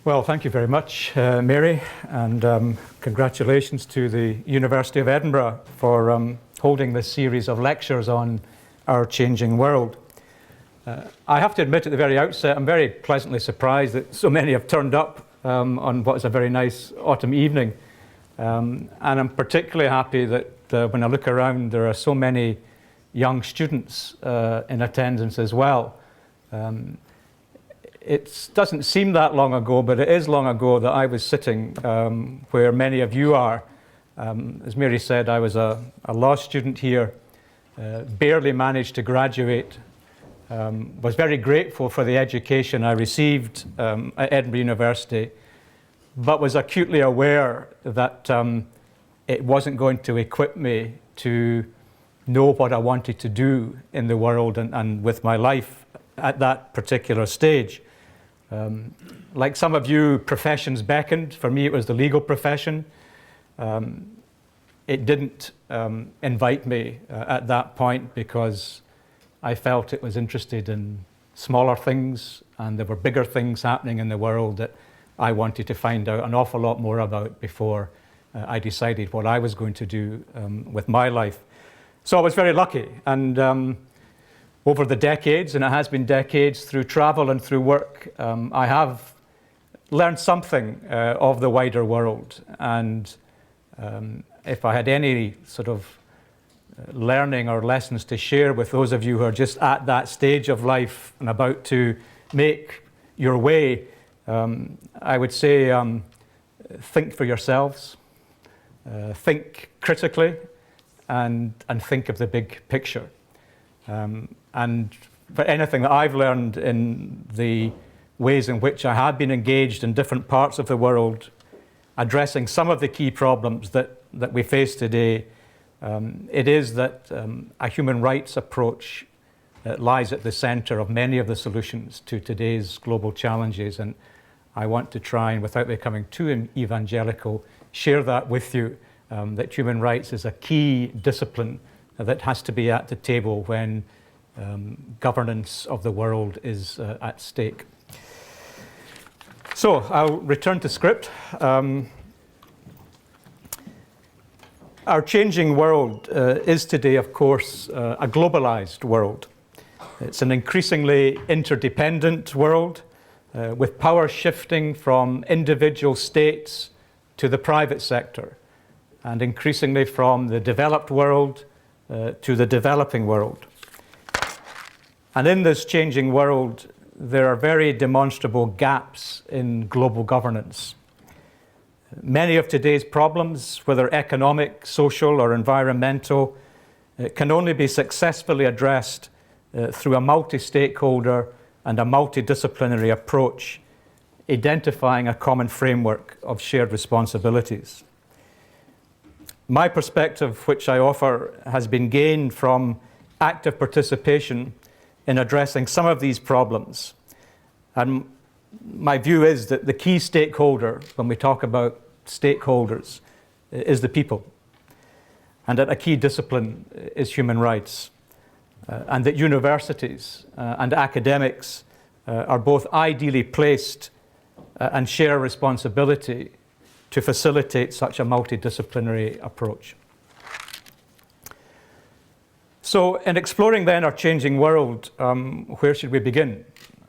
Well, thank you very much, Mary, and congratulations to the University of Edinburgh for holding this series of lectures on our changing world. I have to admit at the very outset, I'm very pleasantly surprised that so many have turned up on what is a very nice autumn evening. And I'm particularly happy that when I look around, there are so many young students in attendance as well. It doesn't seem that long ago, but it is long ago that I was sitting where many of you are. As Mary said, I was a law student here, barely managed to graduate, was very grateful for the education I received at Edinburgh University, but was acutely aware that it wasn't going to equip me to know what I wanted to do in the world and with my life at that particular stage. Like some of you, professions beckoned. For me, it was the legal profession. It didn't invite me at that point because I felt it was interested in smaller things, and there were bigger things happening in the world that I wanted to find out an awful lot more about before I decided what I was going to do with my life. So I was very lucky, and over the decades, and it has been decades, through travel and through work, I have learned something of the wider world. And if I had any sort of learning or lessons to share with those of you who are just at that stage of life and about to make your way, I would say think for yourselves, think critically, and think of the big picture. And for anything that I've learned in the ways in which I have been engaged in different parts of the world, addressing some of the key problems that we face today, it is that a human rights approach lies at the center of many of the solutions to today's global challenges. And I want to try, and without becoming too evangelical, share that with you, that human rights is a key discipline that has to be at the table when governance of the world is at stake. So I'll return to script. Our changing world is today, of course, a globalized world. It's an increasingly interdependent world with power shifting from individual states to the private sector, and increasingly from the developed world to the developing world. And in this changing world, there are very demonstrable gaps in global governance. Many of today's problems, whether economic, social, or environmental, can only be successfully addressed through a multi-stakeholder and a multidisciplinary approach, identifying a common framework of shared responsibilities. My perspective, which I offer, has been gained from active participation in addressing some of these problems. And my view is that the key stakeholder, when we talk about stakeholders, is the people. And that a key discipline is human rights. And that universities and academics are both ideally placed and share responsibility to facilitate such a multidisciplinary approach. So in exploring then our changing world, where should we begin?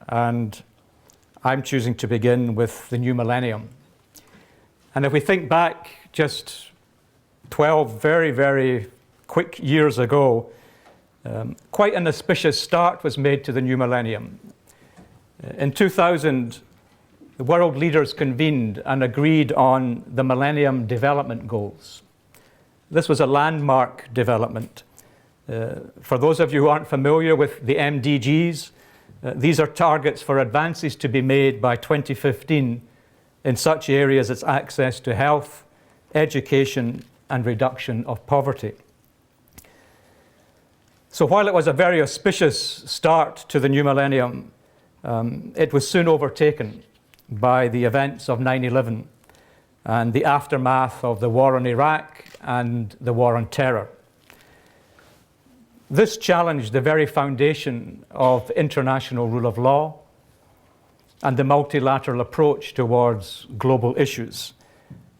And I'm choosing to begin with the new millennium. And if we think back just 12 very, very quick years ago, quite an auspicious start was made to the new millennium. In 2000, the world leaders convened and agreed on the Millennium Development Goals. This was a landmark development. For those of you who aren't familiar with the MDGs, these are targets for advances to be made by 2015 in such areas as access to health, education, and reduction of poverty. So while it was a very auspicious start to the new millennium, it was soon overtaken by the events of 9/11 and the aftermath of the war in Iraq and the war on terror. This challenged the very foundation of international rule of law, and the multilateral approach towards global issues,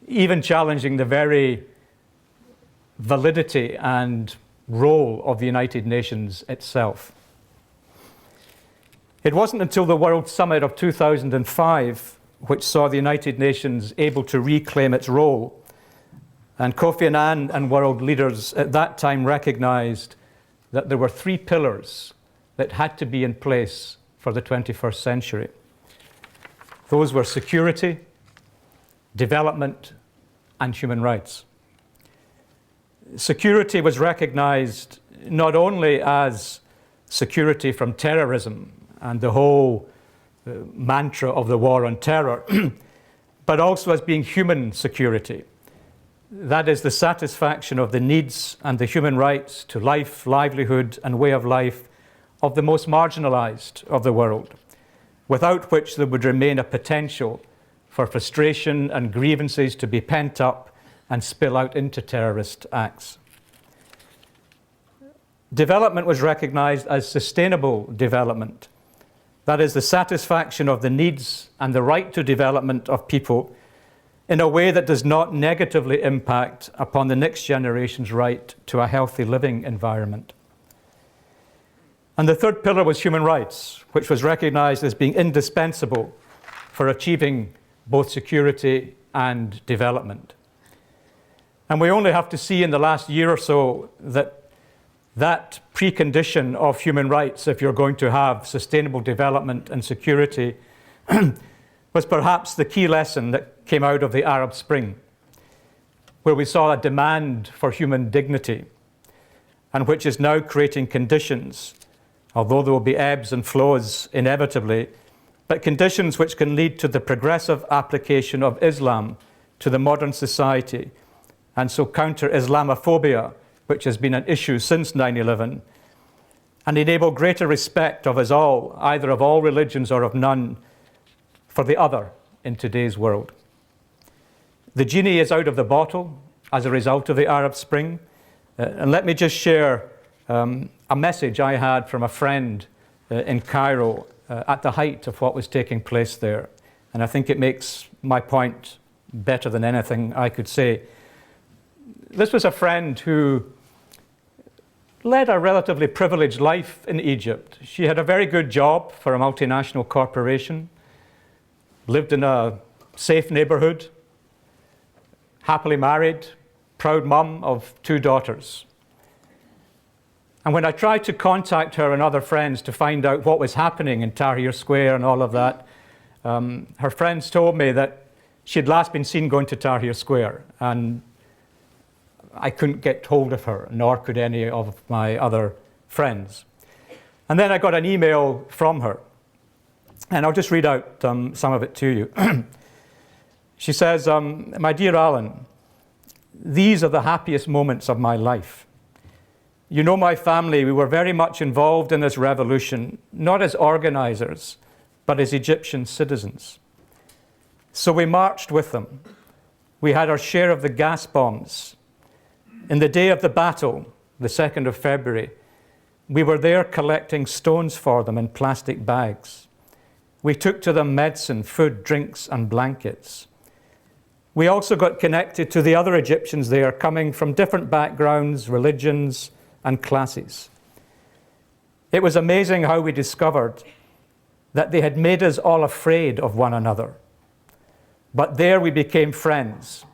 even challenging the very validity and role of the United Nations itself. It wasn't until the World Summit of 2005 which saw the United Nations able to reclaim its role, and Kofi Annan and world leaders at that time recognized that there were three pillars that had to be in place for the 21st century. Those were security, development, and human rights. Security was recognized not only as security from terrorism and the whole mantra of the war on terror, but also as being human security. That is the satisfaction of the needs and the human rights to life, livelihood, and way of life of the most marginalized of the world, without which there would remain a potential for frustration and grievances to be pent up and spill out into terrorist acts. Development was recognized as sustainable development. That is the satisfaction of the needs and the right to development of people in a way that does not negatively impact upon the next generation's right to a healthy living environment. And the third pillar was human rights, which was recognized as being indispensable for achieving both security and development. And we only have to see in the last year or so that precondition of human rights, if you're going to have sustainable development and security, was perhaps the key lesson that came out of the Arab Spring, where we saw a demand for human dignity, and which is now creating conditions, although there will be ebbs and flows inevitably, but conditions which can lead to the progressive application of Islam to the modern society, and so counter Islamophobia, which has been an issue since 9/11, and enable greater respect of us all, either of all religions or of none, for the other in today's world. The genie is out of the bottle as a result of the Arab Spring. And let me just share a message I had from a friend in Cairo at the height of what was taking place there. And I think it makes my point better than anything I could say. This was a friend who led a relatively privileged life in Egypt. She had a very good job for a multinational corporation, lived in a safe neighborhood, happily married, proud mum of 2 daughters. And when I tried to contact her and other friends to find out what was happening in Tahrir Square and all of that, her friends told me that she'd last been seen going to Tahrir Square, and I couldn't get hold of her, nor could any of my other friends. And then I got an email from her, and I'll just read out some of it to you. She says, "My dear Alan, these are the happiest moments of my life. You know my family, we were very much involved in this revolution, not as organizers, but as Egyptian citizens. So we marched with them. We had our share of the gas bombs. In the day of the battle, the 2nd of February, we were there collecting stones for them in plastic bags. We took to them medicine, food, drinks, and blankets. We also got connected to the other Egyptians there, coming from different backgrounds, religions, and classes. It was amazing how we discovered that they had made us all afraid of one another. But there we became friends.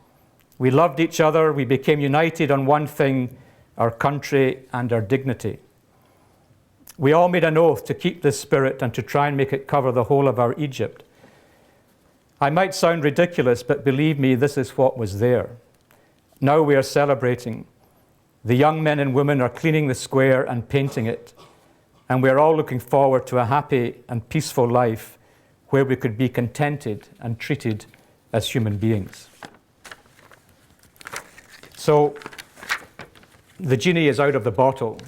We loved each other. We became united on one thing, our country and our dignity. We all made an oath to keep this spirit and to try and make it cover the whole of our Egypt. I might sound ridiculous, but believe me, this is what was there. Now we are celebrating. The young men and women are cleaning the square and painting it, and we are all looking forward to a happy and peaceful life where we could be contented and treated as human beings." So the genie is out of the bottle.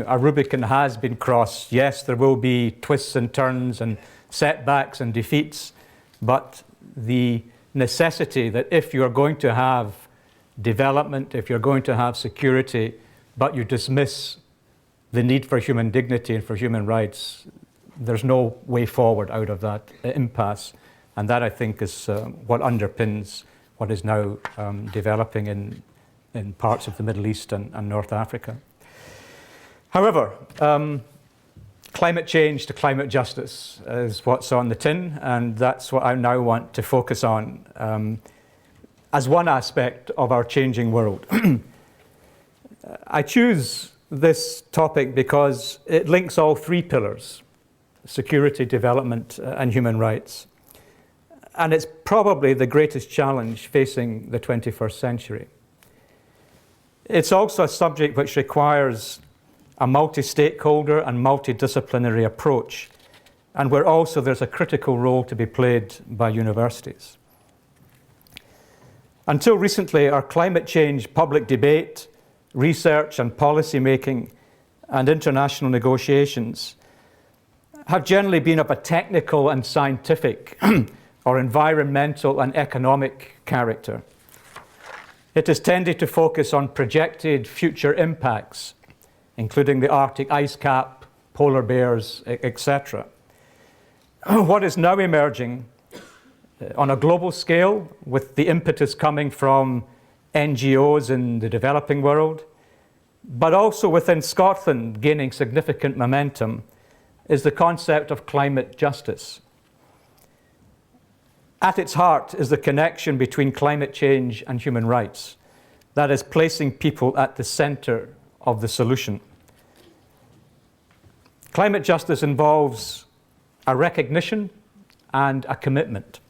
A Rubicon has been crossed. Yes, there will be twists and turns and setbacks and defeats, but the necessity that if you're going to have development, if you're going to have security, but you dismiss the need for human dignity and for human rights, there's no way forward out of that impasse. And that, I think, is what underpins what is now developing in parts of the Middle East and North Africa. However, climate change to climate justice is what's on the tin, and that's what I now want to focus on as one aspect of our changing world. I choose this topic because it links all three pillars: security, development, and human rights. And it's probably the greatest challenge facing the 21st century. It's also a subject which requires a multi-stakeholder and multidisciplinary approach, and where also there's a critical role to be played by universities. Until recently, our climate change public debate, research and policy making, and international negotiations have generally been of a technical and scientific or environmental and economic character. It has tended to focus on projected future impacts, including the Arctic ice cap, polar bears, etc. What is now emerging on a global scale, with the impetus coming from NGOs in the developing world, but also within Scotland gaining significant momentum, is the concept of climate justice. At its heart is the connection between climate change and human rights, that is, placing people at the center of the solution. Climate justice involves a recognition and a commitment.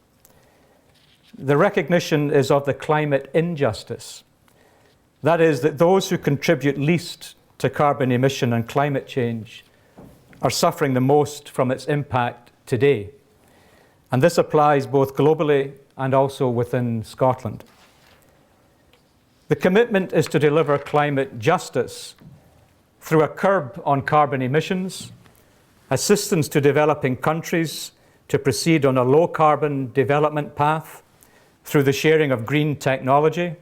The recognition is of the climate injustice. That is, that those who contribute least to carbon emission and climate change are suffering the most from its impact today. And this applies both globally and also within Scotland. The commitment is to deliver climate justice through a curb on carbon emissions, assistance to developing countries to proceed on a low-carbon development path through the sharing of green technology,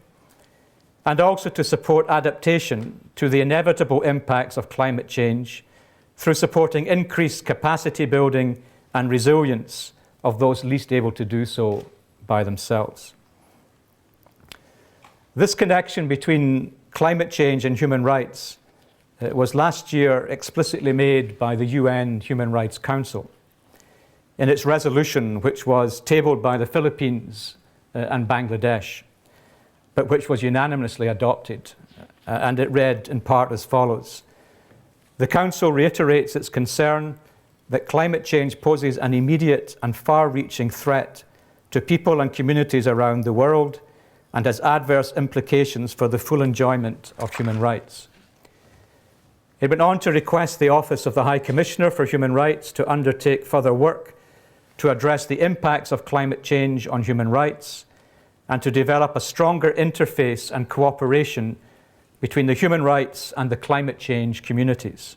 and also to support adaptation to the inevitable impacts of climate change through supporting increased capacity building and resilience of those least able to do so by themselves. This connection between climate change and human rights was last year explicitly made by the UN Human Rights Council in its resolution, which was tabled by the Philippines and Bangladesh, but which was unanimously adopted. And it read in part as follows: "The Council reiterates its concern that climate change poses an immediate and far-reaching threat to people and communities around the world and has adverse implications for the full enjoyment of human rights." It went on to request the Office of the High Commissioner for Human Rights to undertake further work to address the impacts of climate change on human rights and to develop a stronger interface and cooperation between the human rights and the climate change communities,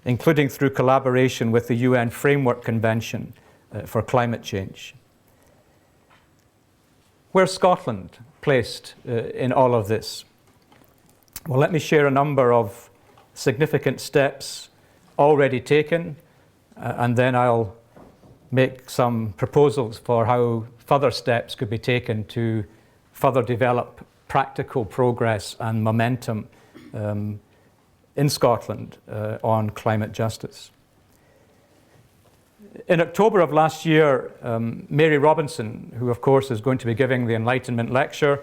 including through collaboration with the UN Framework Convention for Climate Change. Where's Scotland placed in all of this? Well, let me share a number of significant steps already taken, and then I'll make some proposals for how further steps could be taken to further develop practical progress and momentum in Scotland on climate justice. In October of last year, Mary Robinson, who of course is going to be giving the Enlightenment Lecture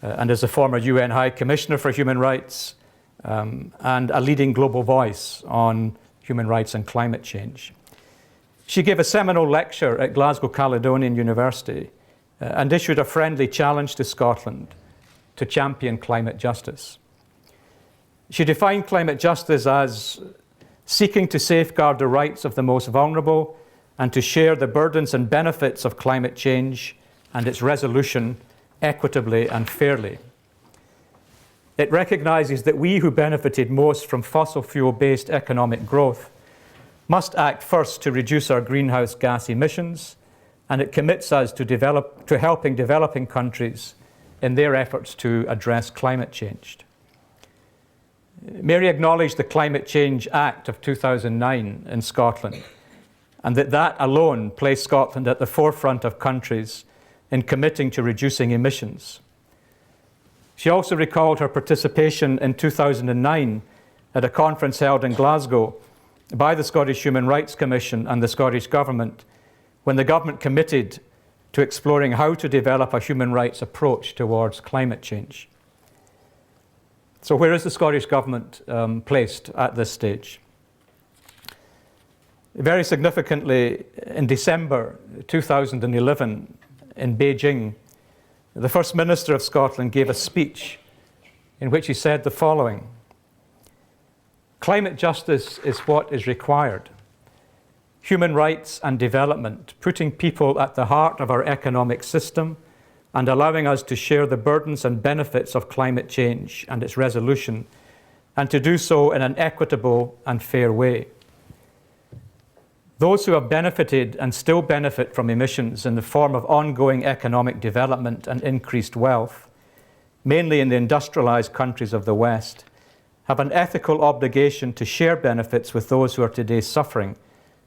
and is a former UN High Commissioner for Human Rights and a leading global voice on human rights and climate change, she gave a seminal lecture at Glasgow Caledonian University and issued a friendly challenge to Scotland to champion climate justice. She defined climate justice as seeking to safeguard the rights of the most vulnerable and to share the burdens and benefits of climate change and its resolution equitably and fairly. It recognizes that we who benefited most from fossil fuel-based economic growth must act first to reduce our greenhouse gas emissions, and it commits us to helping developing countries in their efforts to address climate change. Mary acknowledged the Climate Change Act of 2009 in Scotland and that alone placed Scotland at the forefront of countries in committing to reducing emissions. She also recalled her participation in 2009 at a conference held in Glasgow by the Scottish Human Rights Commission and the Scottish Government, when the government committed to exploring how to develop a human rights approach towards climate change. So where is the Scottish Government placed at this stage? Very significantly, in December 2011 in Beijing, the First Minister of Scotland gave a speech in which he said the following: "Climate justice is what is required. Human rights and development, putting people at the heart of our economic system and allowing us to share the burdens and benefits of climate change and its resolution, and to do so in an equitable and fair way. Those who have benefited and still benefit from emissions in the form of ongoing economic development and increased wealth, mainly in the industrialized countries of the West, have an ethical obligation to share benefits with those who are today suffering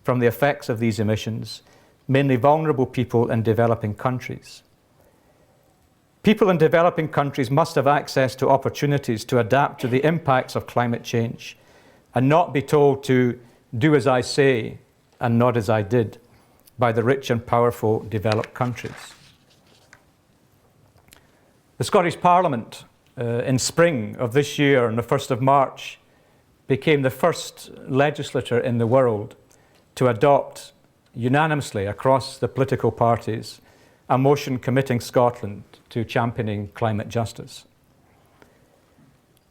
from the effects of these emissions, mainly vulnerable people in developing countries. People in developing countries must have access to opportunities to adapt to the impacts of climate change and not be told to do as I say and not as I did by the rich and powerful developed countries." The Scottish Parliament in spring of this year, on the 1st of March, became the first legislature in the world to adopt unanimously across the political parties a motion committing Scotland to championing climate justice.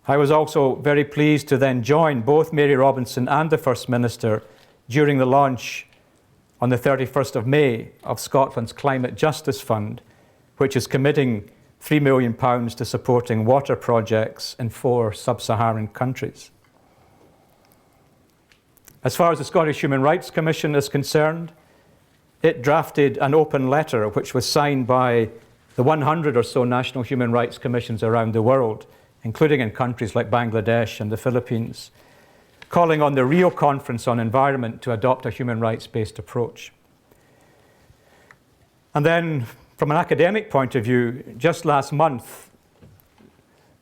I was also very pleased to then join both Mary Robinson and the First Minister during the launch on the 31st of May of Scotland's Climate Justice Fund, which is committing £3 million to supporting water projects in 4 sub-Saharan countries. As far as the Scottish Human Rights Commission is concerned, it drafted an open letter which was signed by the 100 or so national human rights commissions around the world, including in countries like Bangladesh and the Philippines, calling on the Rio Conference on Environment to adopt a human rights-based approach. And then, from an academic point of view, just last month,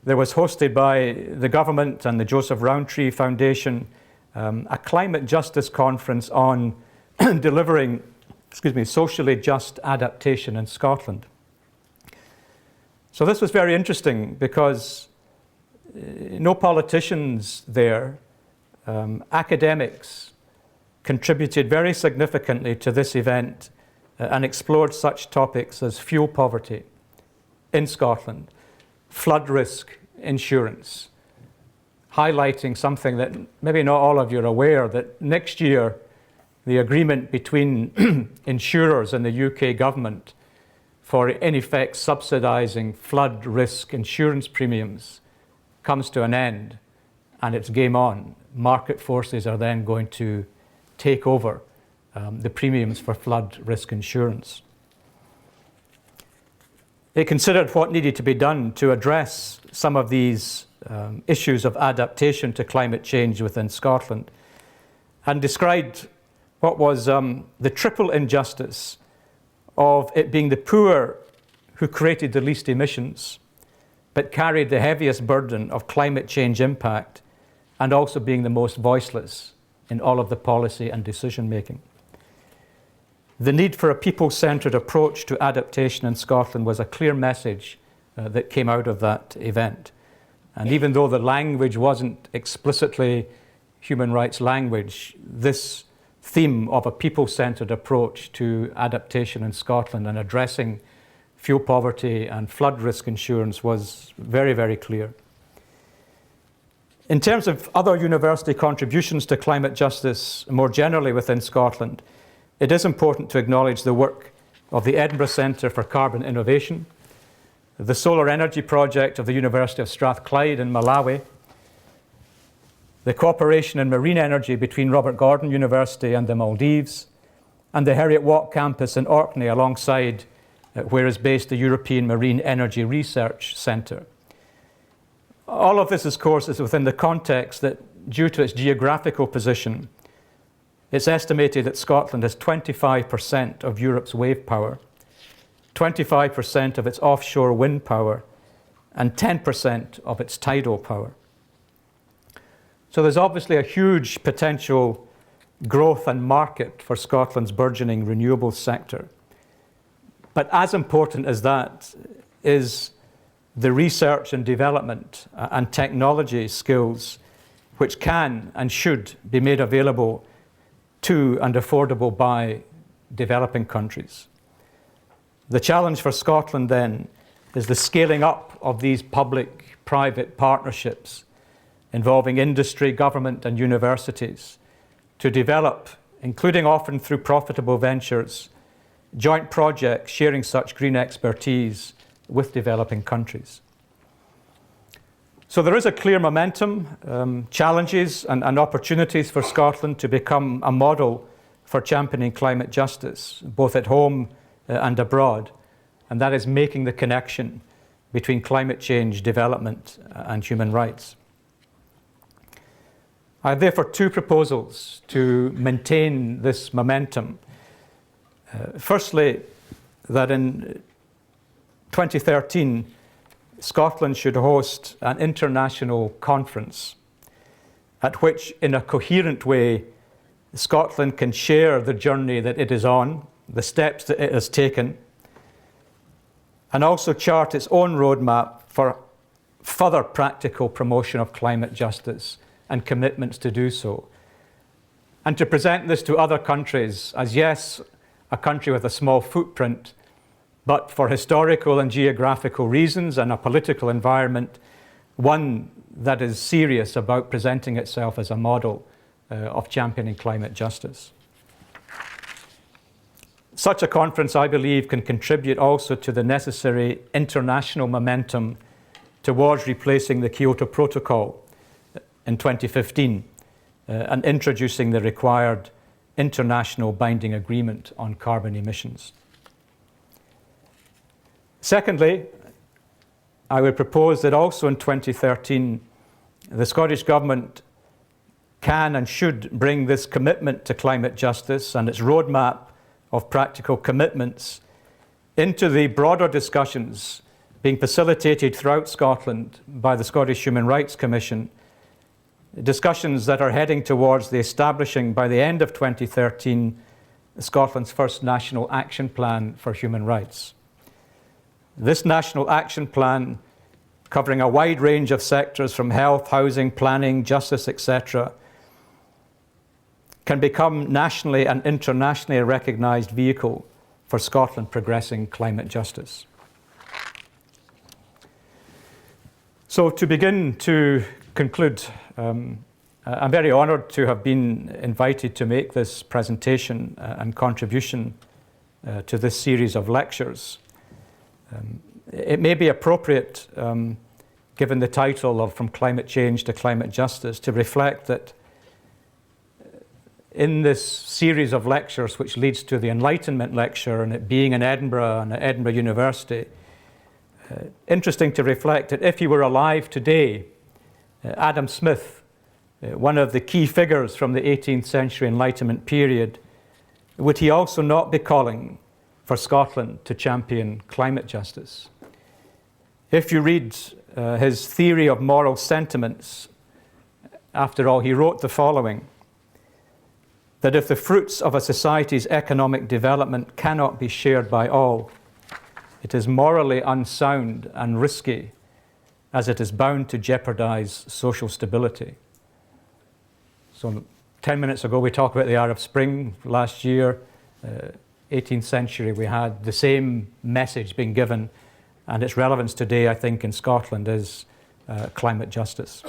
there was hosted by the government and the Joseph Rowntree Foundation a climate justice conference on delivering socially just adaptation in Scotland. So this was very interesting because no politicians there, academics contributed very significantly to this event and explored such topics as fuel poverty in Scotland, flood risk insurance, highlighting something that maybe not all of you are aware, that next year the agreement between insurers and the UK government for in effect subsidising flood risk insurance premiums comes to an end, and it's game on. Market forces are then going to take over the premiums for flood risk insurance. It considered what needed to be done to address some of these issues of adaptation to climate change within Scotland, and described what was the triple injustice of it being the poor who created the least emissions, but carried the heaviest burden of climate change impact, and also being the most voiceless in all of the policy and decision making. The need for a people-centred approach to adaptation in Scotland was a clear message that came out of that event. And even though the language wasn't explicitly human rights language, this theme of a people-centred approach to adaptation in Scotland and addressing fuel poverty and flood risk insurance was very, very clear. In terms of other university contributions to climate justice more generally within Scotland, it is important to acknowledge the work of the Edinburgh Centre for Carbon Innovation, the solar energy project of the University of Strathclyde in Malawi, the cooperation in marine energy between Robert Gordon University and the Maldives, and the Heriot Watt campus in Orkney alongside where is based the European Marine Energy Research Centre. All of this, of course, is within the context that, due to its geographical position, It's estimated that Scotland has 25% of Europe's wave power, 25% of its offshore wind power, and 10% of its tidal power. So there's obviously a huge potential growth and market for Scotland's burgeoning renewables sector. But as important as that is the research and development and technology skills which can and should be made available to and affordable by developing countries. The challenge for Scotland then is the scaling up of these public-private partnerships involving industry, government and universities to develop, including often through profitable ventures, joint projects sharing such green expertise with developing countries. So there is a clear momentum, challenges and opportunities for Scotland to become a model for championing climate justice, both at home and abroad, and that is making the connection between climate change, development and human rights. I have therefore two proposals to maintain this momentum. Firstly, that in 2013, Scotland should host an international conference at which, in a coherent way, Scotland can share the journey that it is on, the steps that it has taken, and also chart its own roadmap for further practical promotion of climate justice and commitments to do so. And to present this to other countries as, yes, a country with a small footprint, but for historical and geographical reasons and a political environment, one that is serious about presenting itself as a model of championing climate justice. Such a conference, I believe, can contribute also to the necessary international momentum towards replacing the Kyoto Protocol in 2015 and introducing the required international binding agreement on carbon emissions. Secondly, I would propose that also in 2013, the Scottish Government can and should bring this commitment to climate justice and its roadmap of practical commitments into the broader discussions being facilitated throughout Scotland by the Scottish Human Rights Commission, discussions that are heading towards the establishing by the end of 2013 Scotland's first National Action Plan for Human Rights. This National Action Plan, covering a wide range of sectors from health, housing, planning, justice, etc., can become nationally and internationally a recognised vehicle for Scotland progressing climate justice. So to begin to conclude, I'm very honoured to have been invited to make this presentation and contribution to this series of lectures. It may be appropriate, given the title of From Climate Change to Climate Justice, to reflect that in this series of lectures, which leads to the Enlightenment Lecture, and it being in Edinburgh and at Edinburgh University, interesting to reflect that if he were alive today, Adam Smith, one of the key figures from the 18th century Enlightenment period, would he also not be calling for Scotland to champion climate justice? If you read his theory of moral sentiments, after all, he wrote the following: that if the fruits of a society's economic development cannot be shared by all, it is morally unsound and risky, as it is bound to jeopardize social stability. So 10 minutes ago we talked about the Arab Spring. Last year, 18th century, we had the same message being given, and its relevance today, I think, in Scotland is climate justice.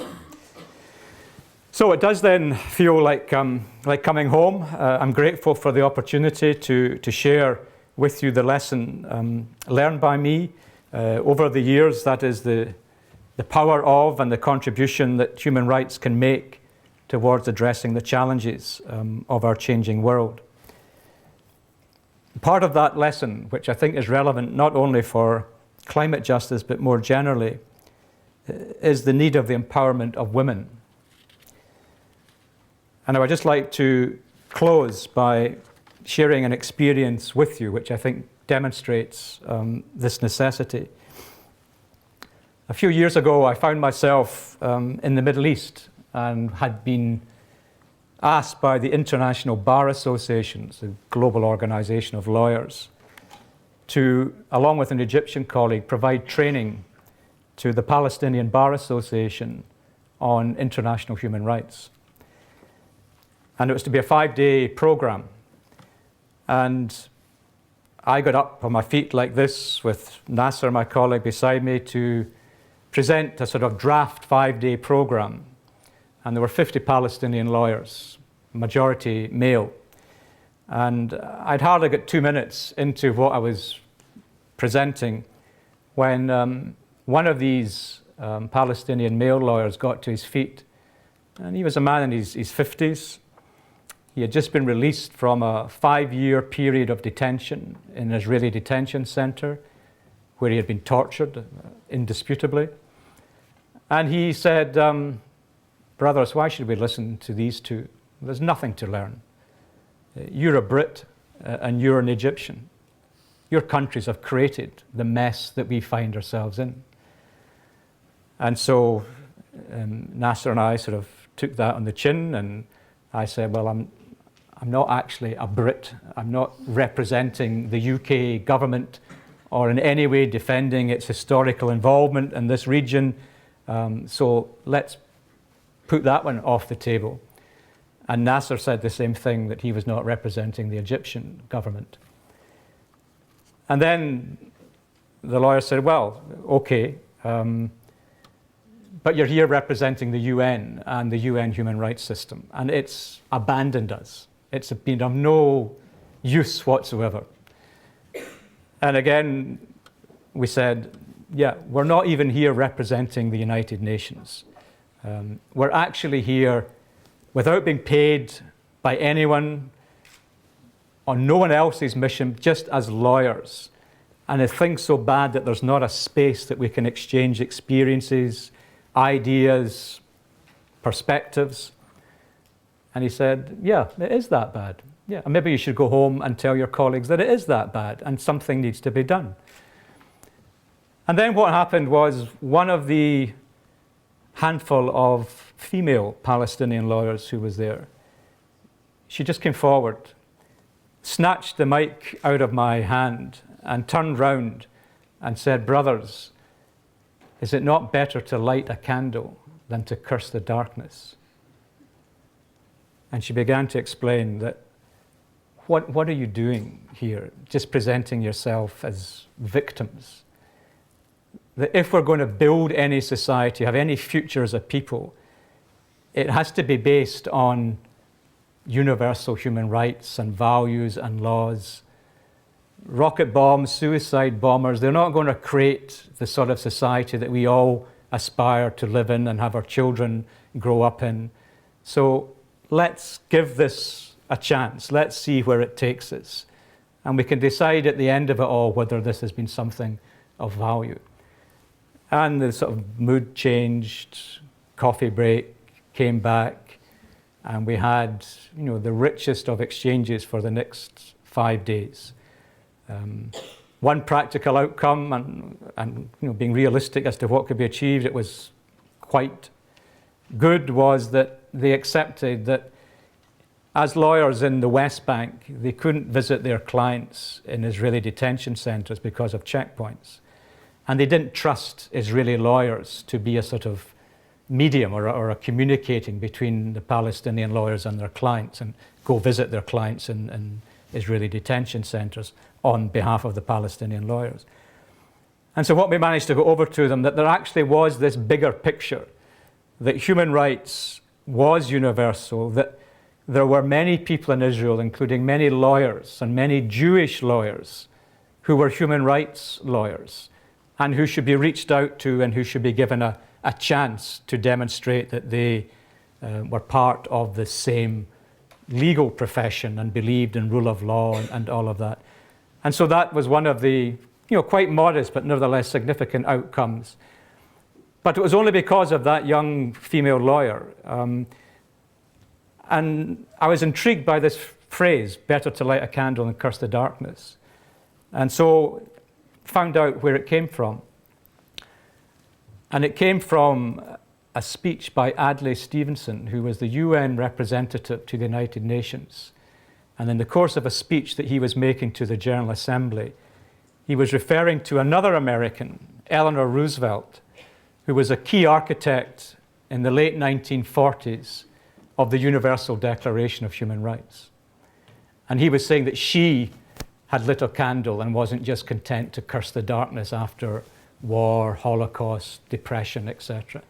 So it does then feel like coming home. I'm grateful for the opportunity to share with you the lesson learned by me over the years. That is the power of and the contribution that human rights can make towards addressing the challenges of our changing world. Part of that lesson, which I think is relevant not only for climate justice but more generally, is the need of the empowerment of women. And I would just like to close by sharing an experience with you, which I think demonstrates this necessity. A few years ago, I found myself in the Middle East and had been asked by the International Bar Association, the global organization of lawyers, to, along with an Egyptian colleague, provide training to the Palestinian Bar Association on international human rights. And it was to be a 5-day program. And I got up on my feet like this with Nasser, my colleague, beside me to present a sort of draft 5-day program. And there were 50 Palestinian lawyers, majority male. And I'd hardly got 2 minutes into what I was presenting when one of these Palestinian male lawyers got to his feet. And he was a man in his 50s. He had just been released from a 5-year period of detention in an Israeli detention center where he had been tortured, indisputably. And he said, brothers, why should we listen to these two? There's nothing to learn. You're a Brit and you're an Egyptian. Your countries have created the mess that we find ourselves in. And so Nasser and I sort of took that on the chin, and I said, well, I'm not actually a Brit. I'm not representing the UK government or in any way defending its historical involvement in this region. So let's put that one off the table. And Nasser said the same thing, that he was not representing the Egyptian government. And then the lawyer said, well, okay, but you're here representing the UN and the UN human rights system, and it's abandoned us. It's been of no use whatsoever. And again, we said, yeah, we're not even here representing the United Nations. We're actually here without being paid by anyone, on no one else's mission, just as lawyers. And if things so bad that there's not a space that we can exchange experiences, ideas, perspectives. And he said, yeah, it is that bad. Yeah, and maybe you should go home and tell your colleagues that it is that bad and something needs to be done. And then what happened was one of the handful of female Palestinian lawyers who was there, she just came forward, snatched the mic out of my hand and turned round and said, brothers, is it not better to light a candle than to curse the darkness? And she began to explain that, what are you doing here? Just presenting yourself as victims. That if we're going to build any society, have any future as a people, it has to be based on universal human rights and values and laws. Rocket bombs, suicide bombers, they're not going to create the sort of society that we all aspire to live in and have our children grow up in. So let's give this a chance. Let's see where it takes us. And we can decide at the end of it all whether this has been something of value. And the sort of mood changed, coffee break, came back, and we had, the richest of exchanges for the next 5 days. One practical outcome, and being realistic as to what could be achieved, it was quite good, was that they accepted that as lawyers in the West Bank, they couldn't visit their clients in Israeli detention centers because of checkpoints. And they didn't trust Israeli lawyers to be a sort of medium or a communicating between the Palestinian lawyers and their clients and go visit their clients in Israeli detention centers on behalf of the Palestinian lawyers. And so what we managed to go over to them, that there actually was this bigger picture, that human rights was universal, that there were many people in Israel, including many lawyers and many Jewish lawyers, who were human rights lawyers and who should be reached out to and who should be given a chance to demonstrate that they were part of the same legal profession and believed in rule of law and all of that. And so that was one of the quite modest but nevertheless significant outcomes. But it was only because of that young female lawyer. And I was intrigued by this phrase, better to light a candle than curse the darkness. And so found out where it came from. And it came from a speech by Adlai Stevenson, who was the UN representative to the United Nations. And in the course of a speech that he was making to the General Assembly, he was referring to another American, Eleanor Roosevelt, who was a key architect in the late 1940s of the Universal Declaration of Human Rights. And he was saying that she had lit a candle and wasn't just content to curse the darkness after war, Holocaust, depression, etc.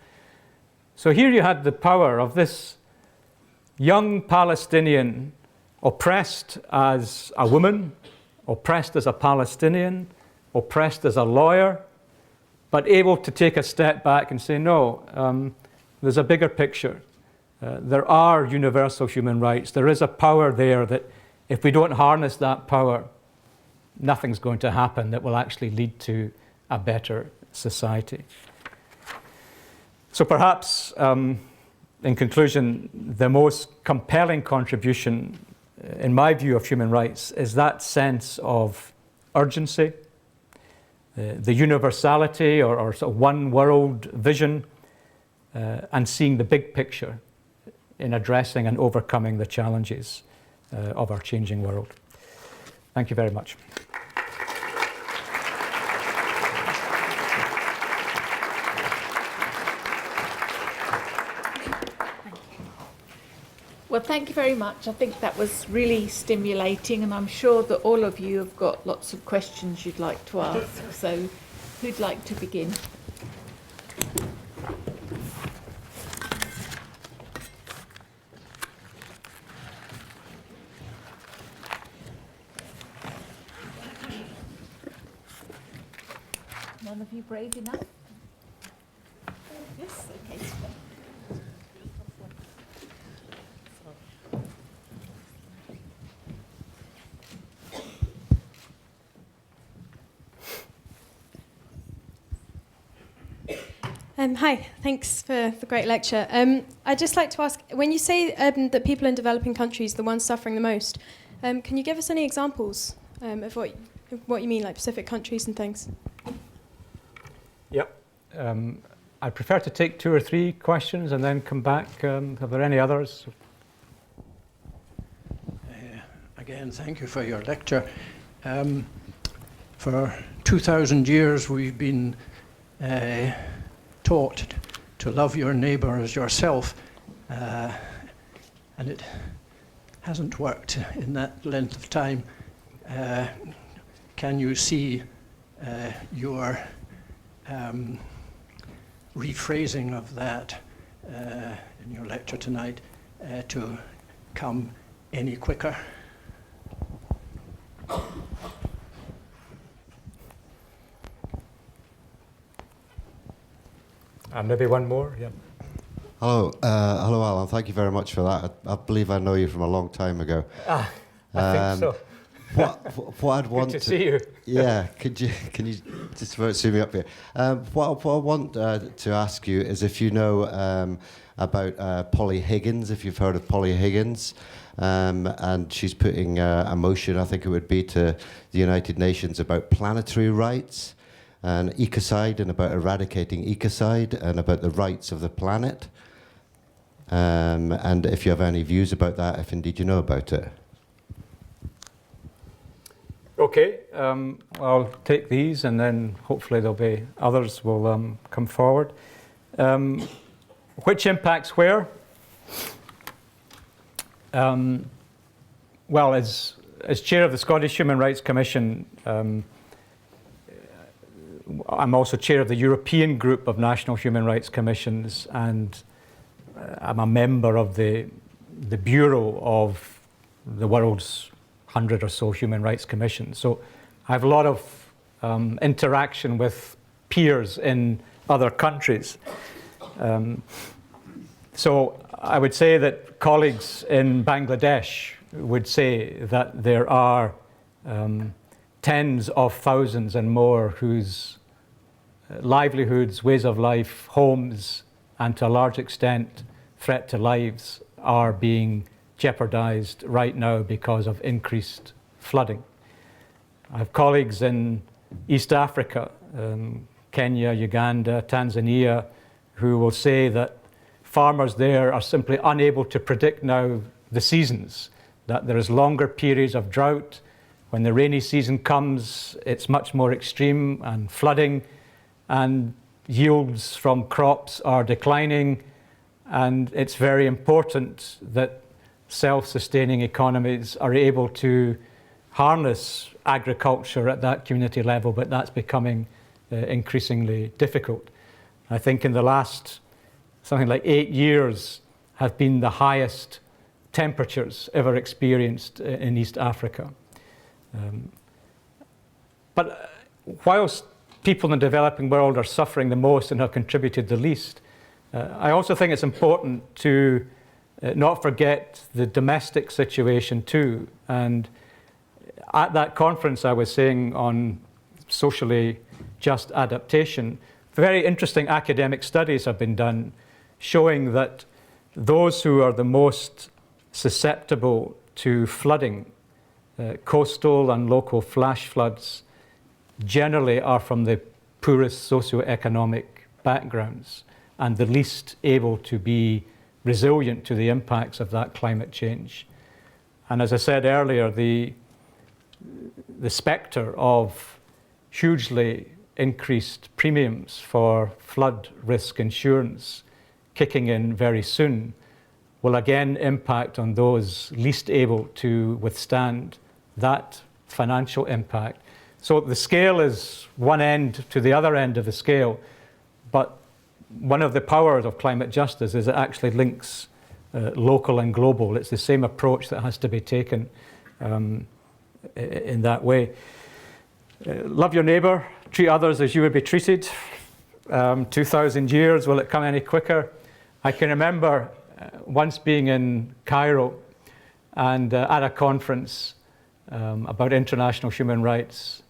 So here you had the power of this young Palestinian oppressed as a woman, oppressed as a Palestinian, oppressed as a lawyer, but able to take a step back and say, no, there's a bigger picture. There are universal human rights. There is a power there that if we don't harness that power, nothing's going to happen that will actually lead to a better society. So perhaps, in conclusion, the most compelling contribution, in my view, of human rights is that sense of urgency, the universality or sort of one world vision, and seeing the big picture in addressing and overcoming the challenges of our changing world. Thank you very much. Well, thank you very much. I think that was really stimulating, and I'm sure that all of you have got lots of questions you'd like to ask. So, who'd like to begin? None of you brave enough? Yes, okay. Hi, thanks for the great lecture. I'd just like to ask, when you say that people in developing countries are the ones suffering the most, can you give us any examples of what you mean, like specific countries and things? Yep. I prefer to take 2 or 3 questions and then come back. Are there any others? Again, thank you for your lecture. For 2,000 years, we've been taught to love your neighbour as yourself, and it hasn't worked in that length of time. Can you see your rephrasing of that in your lecture tonight to come any quicker? Maybe one more. Yeah. Hello, Alan. Thank you very much for that. I believe I know you from a long time ago. I think so. What I'd want Good to see you. Yeah, can you just zoom me up here? What I want to ask you is if you know about Polly Higgins, if you've heard of Polly Higgins, and she's putting a motion, I think it would be, to the United Nations about planetary rights and ecocide, and about eradicating ecocide and about the rights of the planet. And if you have any views about that, if indeed you know about it. Okay, I'll take these, and then hopefully there'll be others will come forward. Which impacts where? Well, as chair of the Scottish Human Rights Commission, I'm also chair of the European Group of National Human Rights Commissions, and I'm a member of the Bureau of the world's 100 or so human rights commissions. So I have a lot of interaction with peers in other countries. So I would say that colleagues in Bangladesh would say that there are tens of thousands and more whose livelihoods, ways of life, homes, and to a large extent threat to lives are being jeopardized right now because of increased flooding. I have colleagues in East Africa, Kenya, Uganda, Tanzania, who will say that farmers there are simply unable to predict now the seasons, that there is longer periods of drought. When the rainy season comes, it's much more extreme and flooding, and yields from crops are declining. And it's very important that self-sustaining economies are able to harness agriculture at that community level, but that's becoming increasingly difficult. I think in the last something like 8 years have been the highest temperatures ever experienced in East Africa. But whilst people in the developing world are suffering the most and have contributed the least, I also think it's important to not forget the domestic situation too. And at that conference I was saying on socially just adaptation, very interesting academic studies have been done showing that those who are the most susceptible to flooding, coastal and local flash floods, generally are from the poorest socioeconomic backgrounds and the least able to be resilient to the impacts of that climate change. And as I said earlier, the spectre of hugely increased premiums for flood risk insurance kicking in very soon will again impact on those least able to withstand that financial impact. So the scale is one end to the other end of the scale, but one of the powers of climate justice is it actually links local and global. It's the same approach that has to be taken in that way. Love your neighbour, treat others as you would be treated. 2,000 years, will it come any quicker? I can remember once being in Cairo and at a conference about international human rights.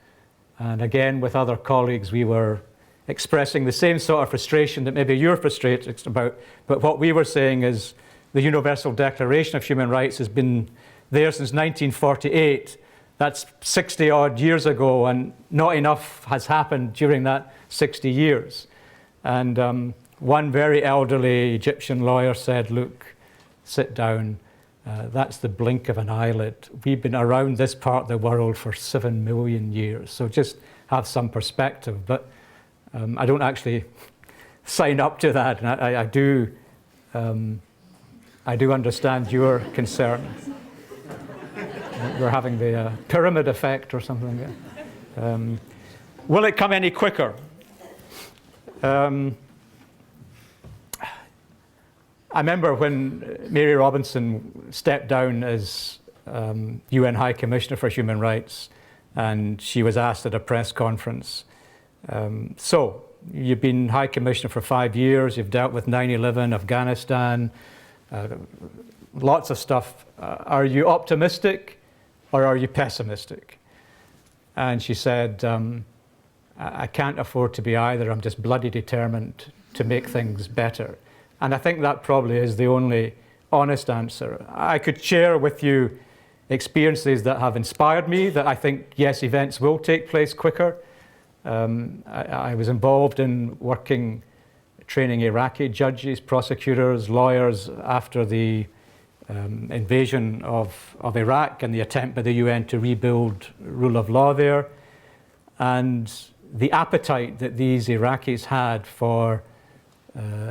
And again, with other colleagues, we were expressing the same sort of frustration that maybe you're frustrated about. But what we were saying is the Universal Declaration of Human Rights has been there since 1948. That's 60 odd years ago, and not enough has happened during that 60 years. And one very elderly Egyptian lawyer said, look, sit down, that's the blink of an eyelid. We've been around this part of the world for 7 million years, so just have some perspective. But I don't actually sign up to that, and I do understand your concern. We're having the pyramid effect or something like that. Will it come any quicker? I remember when Mary Robinson stepped down as UN High Commissioner for Human Rights, and she was asked at a press conference, so you've been High Commissioner for 5 years, you've dealt with 9/11, Afghanistan, lots of stuff. Are you optimistic or are you pessimistic? And she said, I can't afford to be either. I'm just bloody determined to make things better. And I think that probably is the only honest answer. I could share with you experiences that have inspired me, that I think, yes, events will take place quicker. I was involved in training Iraqi judges, prosecutors, lawyers after the invasion of Iraq and the attempt by the UN to rebuild rule of law there. And the appetite that these Iraqis had for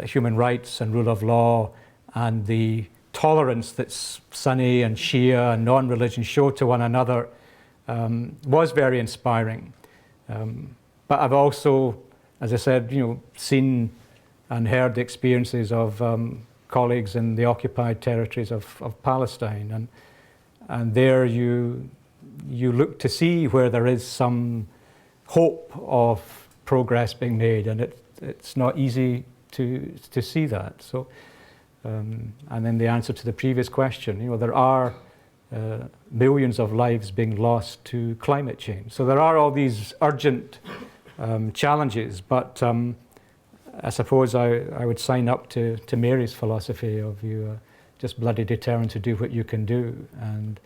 human rights and rule of law, and the tolerance that Sunni and Shia and non-religion show to one another was very inspiring. But I've also, as I said, seen and heard the experiences of colleagues in the occupied territories of Palestine, and there you look to see where there is some hope of progress being made, and it's not easy to see that. So, and then the answer to the previous question, there are millions of lives being lost to climate change. So there are all these urgent challenges, but I suppose I would sign up to Mary's philosophy of you just bloody determined to do what you can do. And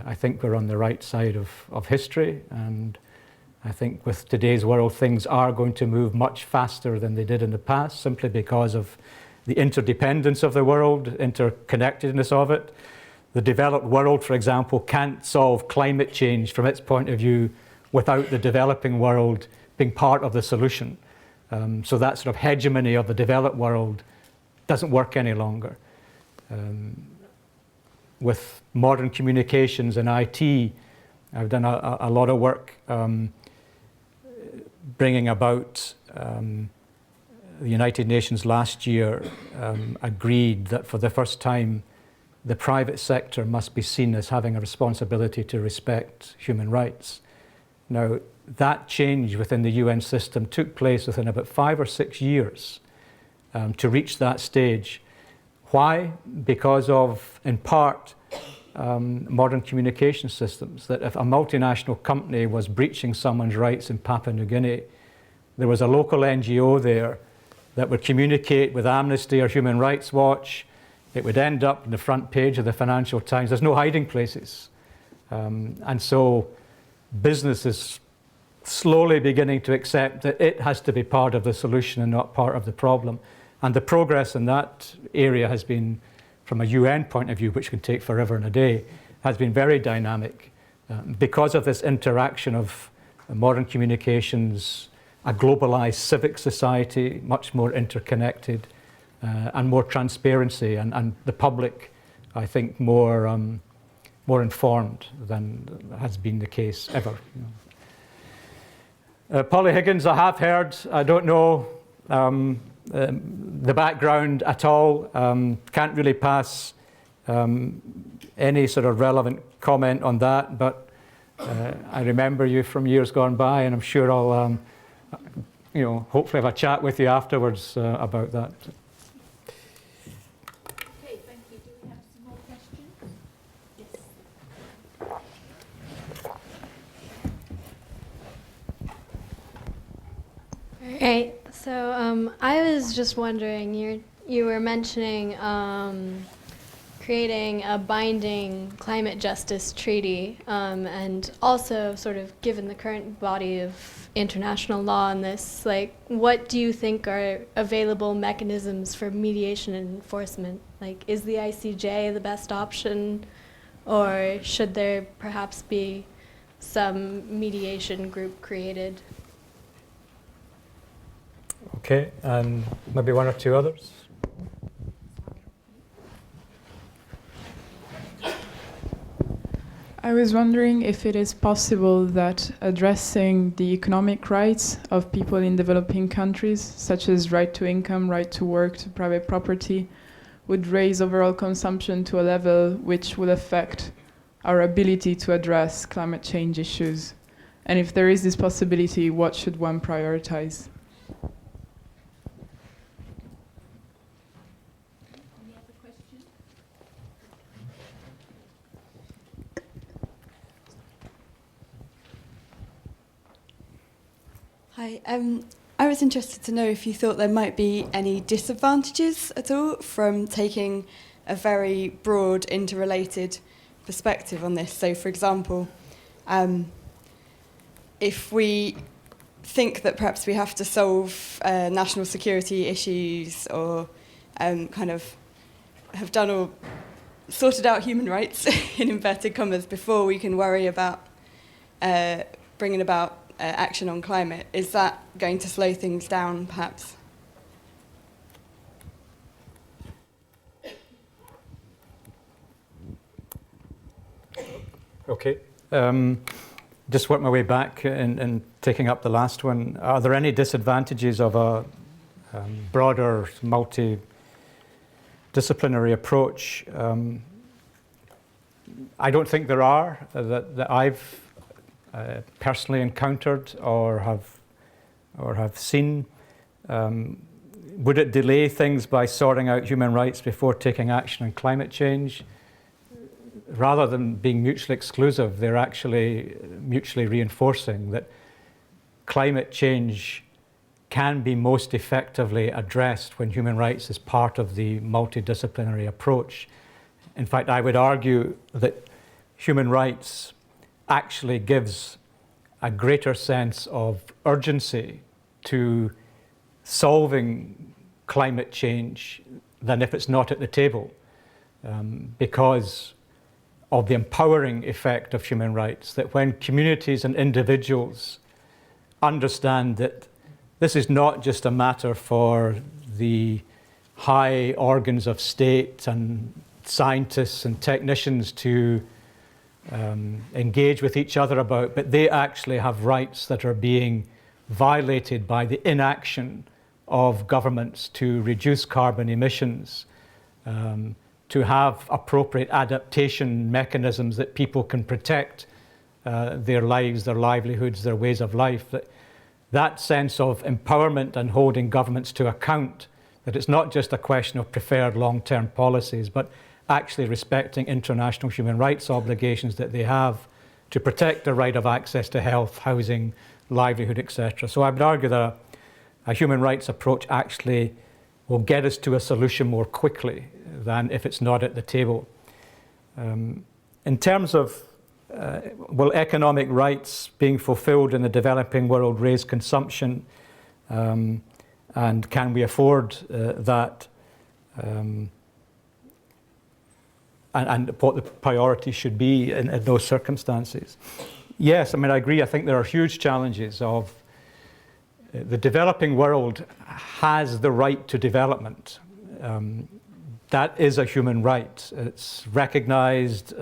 I think we're on the right side of history, and I think with today's world, things are going to move much faster than they did in the past, simply because of the interdependence of the world, interconnectedness of it. The developed world, for example, can't solve climate change from its point of view without the developing world being part of the solution. So that sort of hegemony of the developed world doesn't work any longer. With modern communications and IT, I've done a lot of work bringing about the United Nations last year agreed that for the first time the private sector must be seen as having a responsibility to respect human rights. Now, that change within the UN system took place within about 5 or 6 years to reach that stage. Why? Because of, in part, modern communication systems, that if a multinational company was breaching someone's rights in Papua New Guinea, there was a local NGO there that would communicate with Amnesty or Human Rights Watch. It would end up in the front page of the Financial Times. There's no hiding places. And so business is slowly beginning to accept that it has to be part of the solution and not part of the problem. And the progress in that area has been, from a UN point of view, which can take forever and a day, has been very dynamic. Because of this interaction of modern communications, a globalized civic society, much more interconnected, and more transparency, and the public, I think, more informed than has been the case ever. Polly Higgins, I have heard. I don't know the background at all. Can't really pass any sort of relevant comment on that, but I remember you from years gone by, and I'm sure I'll hopefully have a chat with you afterwards about that. Okay, thank you. Do we have some more questions? Yes. Right. So I was just wondering, you were mentioning creating a binding climate justice treaty, and also sort of given the current body of international law on this, like, what do you think are available mechanisms for mediation and enforcement? Like, is the ICJ the best option, or should there perhaps be some mediation group created? Okay, and maybe one or two others. I was wondering if it is possible that addressing the economic rights of people in developing countries, such as right to income, right to work, to private property, would raise overall consumption to a level which will affect our ability to address climate change issues. And if there is this possibility, what should one prioritize? Hi, I was interested to know if you thought there might be any disadvantages at all from taking a very broad, interrelated perspective on this. So, for example, if we think that perhaps we have to solve national security issues or kind of have done or sorted out human rights, in inverted commas, before we can worry about bringing about action on climate, is that going to slow things down, perhaps? Okay. Just work my way back in taking up the last one. Are there any disadvantages of a broader, multidisciplinary approach? I don't think there are that I've personally encountered or have seen. Would it delay things by sorting out human rights before taking action on climate change? Rather than being mutually exclusive, they're actually mutually reinforcing that climate change can be most effectively addressed when human rights is part of the multidisciplinary approach. In fact, I would argue that human rights actually gives a greater sense of urgency to solving climate change than if it's not at the table, because of the empowering effect of human rights, that when communities and individuals understand that this is not just a matter for the high organs of state and scientists and technicians to engage with each other about, but they actually have rights that are being violated by the inaction of governments to reduce carbon emissions, to have appropriate adaptation mechanisms that people can protect their lives, their livelihoods, their ways of life. That sense of empowerment and holding governments to account, that it's not just a question of preferred long-term policies, but actually respecting international human rights obligations that they have to protect the right of access to health, housing, livelihood, etc. So I would argue that a human rights approach actually will get us to a solution more quickly than if it's not at the table. In terms of will economic rights being fulfilled in the developing world raise consumption, and can we afford that, and what the priority should be in those circumstances? Yes, I mean, I agree. I think there are huge challenges of the developing world has the right to development. That is a human right. It's recognized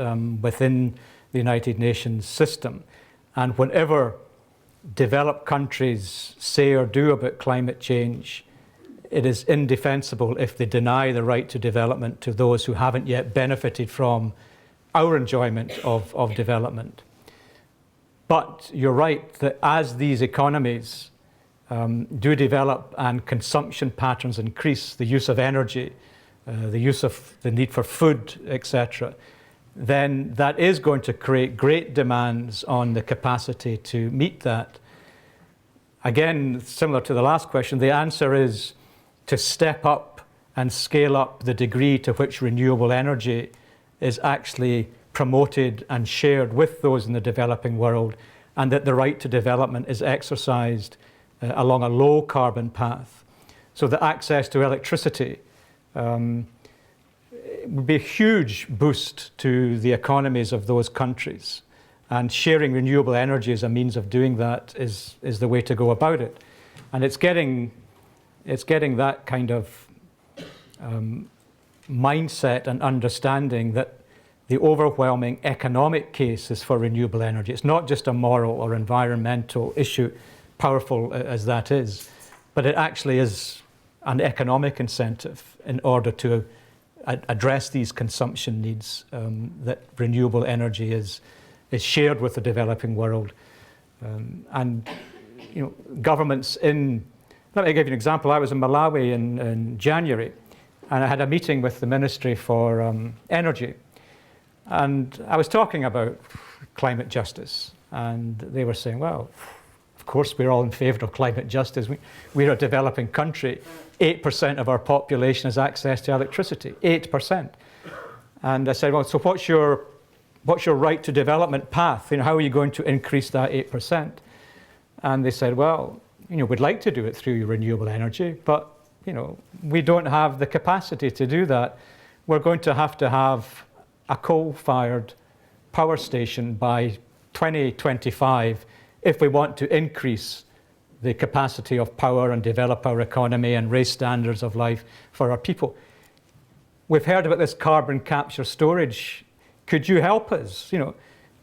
within the United Nations system. And whatever developed countries say or do about climate change, it is indefensible if they deny the right to development to those who haven't yet benefited from our enjoyment of development. But you're right that as these economies do develop and consumption patterns increase, the use of energy, the use of the need for food, etc., then that is going to create great demands on the capacity to meet that. Again, similar to the last question, the answer is to step up and scale up the degree to which renewable energy is actually promoted and shared with those in the developing world, and that the right to development is exercised along a low carbon path. So the access to electricity would be a huge boost to the economies of those countries. And sharing renewable energy as a means of doing that is the way to go about it. And it's getting that kind of mindset and understanding that the overwhelming economic case is for renewable energy. It's not just a moral or environmental issue, powerful as that is, but it actually is an economic incentive in order to address these consumption needs, that renewable energy is shared with the developing world. And governments let me give you an example. I was in Malawi in January, and I had a meeting with the Ministry for Energy. And I was talking about climate justice, and they were saying, well, of course we're all in favour of climate justice. We're a developing country. 8% of our population has access to electricity, 8%. And I said, well, so what's your right to development path? How are you going to increase that 8%? And they said, well, we'd like to do it through renewable energy, but we don't have the capacity to do that. We're going to have a coal-fired power station by 2025 if we want to increase the capacity of power and develop our economy and raise standards of life for our people. We've heard about this carbon capture storage. Could you help us?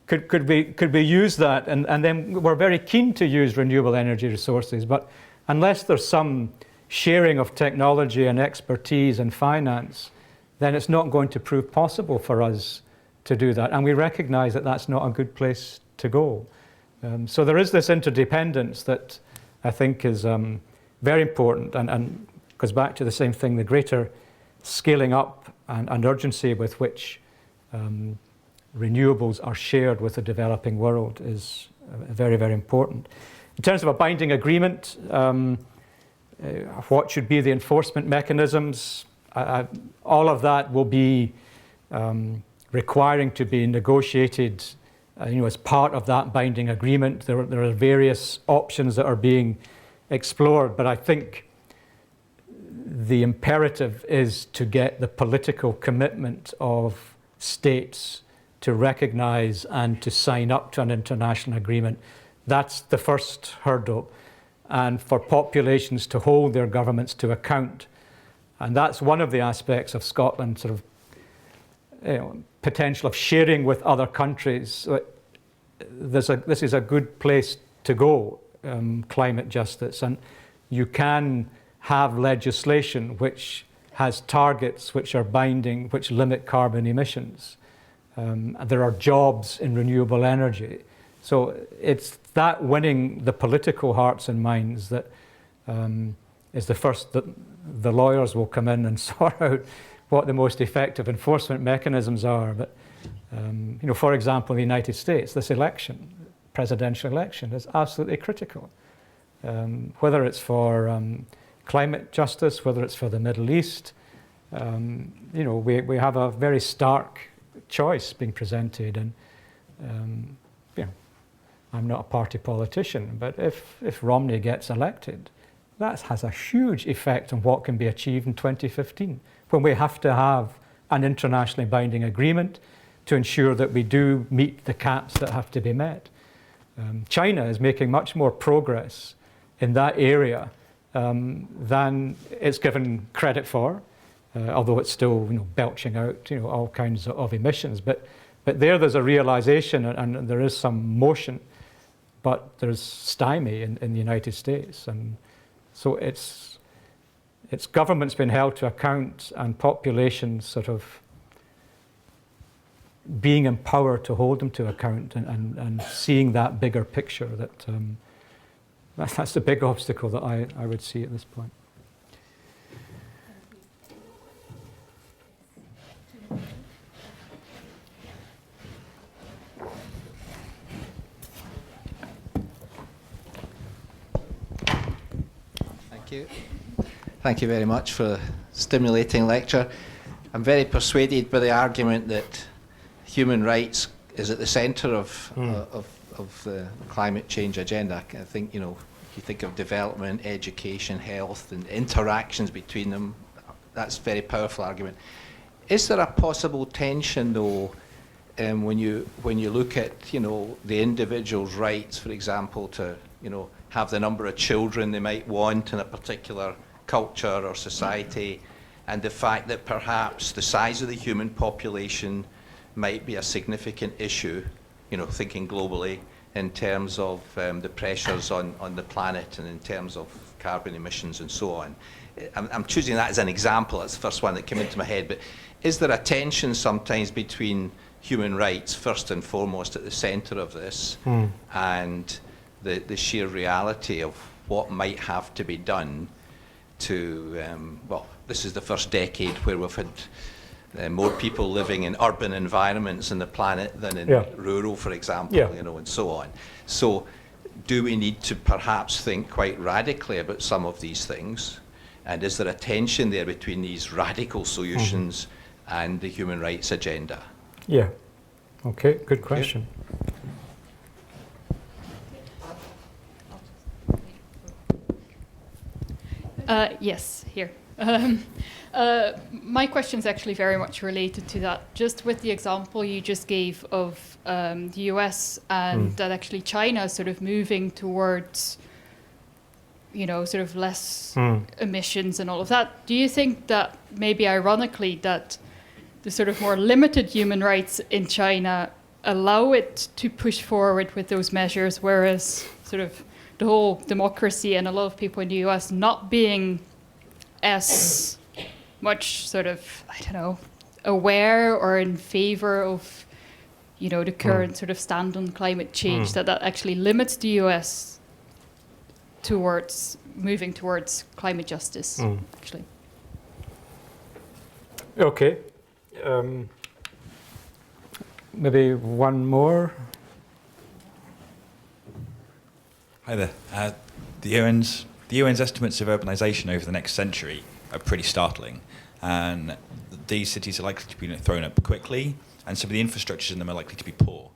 Could we use that? And then we're very keen to use renewable energy resources, but unless there's some sharing of technology and expertise and finance, then it's not going to prove possible for us to do that. And we recognize that that's not a good place to go. So there is this interdependence that I think is very important and goes back to the same thing, the greater scaling up and urgency with which renewables are shared with the developing world is very, very important. In terms of a binding agreement, what should be the enforcement mechanisms. All of that will be requiring to be negotiated as part of that binding agreement. There are various options that are being explored, but I think the imperative is to get the political commitment of states to recognize and to sign up to an international agreement. That's the first hurdle. And for populations to hold their governments to account. And that's one of the aspects of Scotland's sort of potential of sharing with other countries. This is a good place to go, climate justice. And you can have legislation which has targets which are binding, which limit carbon emissions. There are jobs in renewable energy. So it's that winning the political hearts and minds that is the first that the lawyers will come in and sort out what the most effective enforcement mechanisms are. But for example, in the United States, this election, presidential election, is absolutely critical. Whether it's for climate justice, whether it's for the Middle East, we have a very stark choice being presented, and I'm not a party politician, but if Romney gets elected, that has a huge effect on what can be achieved in 2015, when we have to have an internationally binding agreement to ensure that we do meet the caps that have to be met. China is making much more progress in that area than it's given credit for, although it's still belching out all kinds of emissions. But there's a realization and there is some motion, but there's stymie in the United States. And so it's governments being held to account and populations sort of being empowered to hold them to account and seeing that bigger picture. That's the big obstacle that I would see at this point. Thank you very much for a stimulating lecture. I'm very persuaded by the argument that human rights is at the centre of the climate change agenda. I think, you think of development, education, health, and interactions between them. That's a very powerful argument. Is there a possible tension, though, when you look at, the individual's rights, for example, to, have the number of children they might want in a particular culture or society, and the fact that perhaps the size of the human population might be a significant issue, thinking globally in terms of the pressures on the planet and in terms of carbon emissions and so on. I'm choosing that as an example. That's the first one that came into my head. But is there a tension sometimes between human rights, first and foremost, at the centre of this, and the sheer reality of what might have to be done to, this is the first decade where we've had more people living in urban environments on the planet than in rural, for example, and so on. So do we need to perhaps think quite radically about some of these things? And is there a tension there between these radical solutions and the human rights agenda? Yeah. Okay, good question. Yes, here. My question is actually very much related to that. Just with the example you just gave of the US and that actually China is sort of moving towards, sort of less emissions and all of that. Do you think that maybe ironically that the sort of more limited human rights in China allow it to push forward with those measures, whereas sort of the whole democracy and a lot of people in the US not being as much sort of, aware or in favor of, the current sort of stand on climate change, that actually limits the US towards moving towards climate justice, actually? Okay. Maybe one more. Hi there. The Owens The UN's estimates of urbanisation over the next century are pretty startling, and these cities are likely to be thrown up quickly, and some of the infrastructures in them are likely to be poor.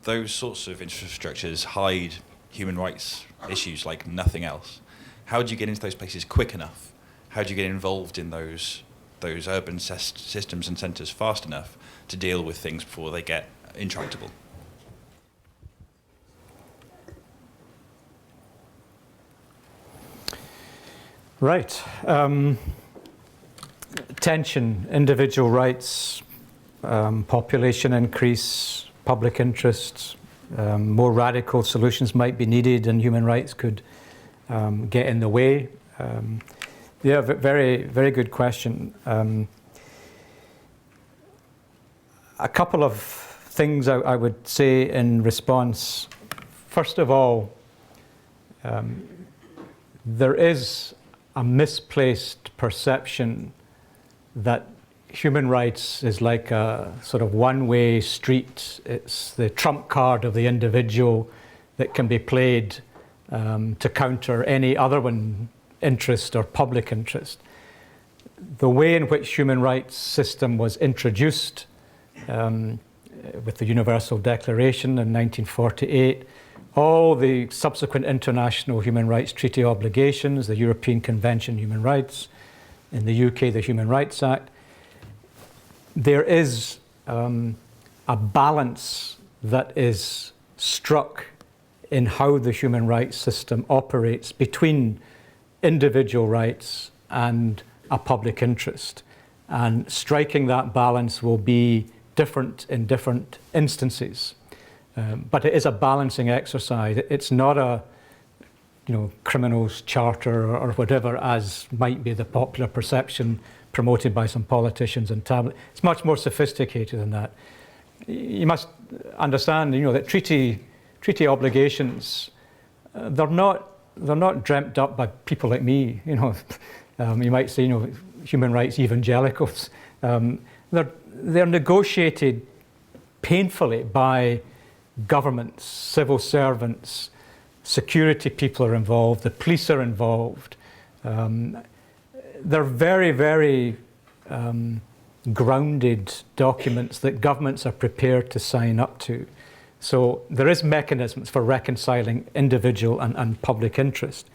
Those sorts of infrastructures hide human rights issues like nothing else. How do you get into those places quick enough? How do you get involved in those urban systems and centres fast enough to deal with things before they get intractable? Right. Tension, individual rights, population increase, public interests, more radical solutions might be needed, and human rights could get in the way. Yeah, very, very good question. A couple of things I would say in response. First of all, there is a misplaced perception that human rights is like a sort of one-way street. It's the trump card of the individual that can be played to counter any other one interest or public interest. The way in which human rights system was introduced with the Universal Declaration in 1948, all the subsequent international human rights treaty obligations, the European Convention on Human Rights, in the UK, the Human Rights Act, there is a balance that is struck in how the human rights system operates between individual rights and a public interest. And striking that balance will be different in different instances. But it is a balancing exercise. It's not a criminals charter or whatever, as might be the popular perception promoted by some politicians and tablets. It's much more sophisticated than that. You must understand, that treaty obligations, they're not dreamt up by people like me. You might say, human rights evangelicals. They're negotiated painfully by governments, civil servants, security people are involved, the police are involved. They're very, very grounded documents that governments are prepared to sign up to. So there is mechanisms for reconciling individual and public interest.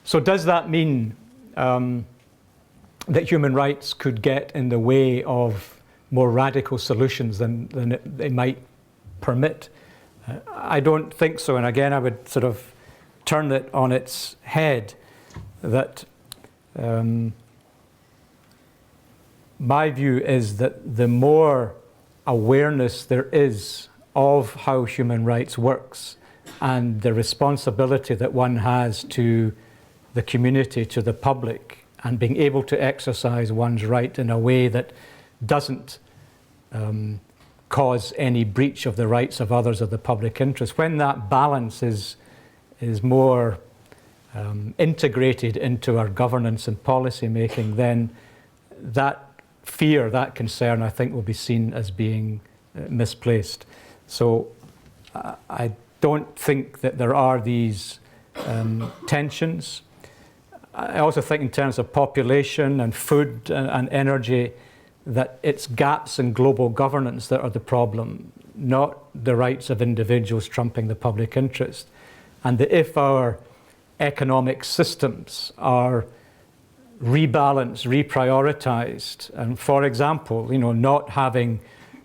So does that mean that human rights could get in the way of more radical solutions than they might permit? I don't think so. And again, I would sort of turn it on its head that my view is that the more awareness there is of how human rights works and the responsibility that one has to the community, to the public, and being able to exercise one's right in a way that doesn't cause any breach of the rights of others or the public interest. When that balance is more integrated into our governance and policy making, then that fear, that concern, I think will be seen as being misplaced. So I don't think that there are these tensions. I also think in terms of population and food and energy, that it's gaps in global governance that are the problem, not the rights of individuals trumping the public interest. And that if our economic systems are rebalanced, reprioritized, and for example, not having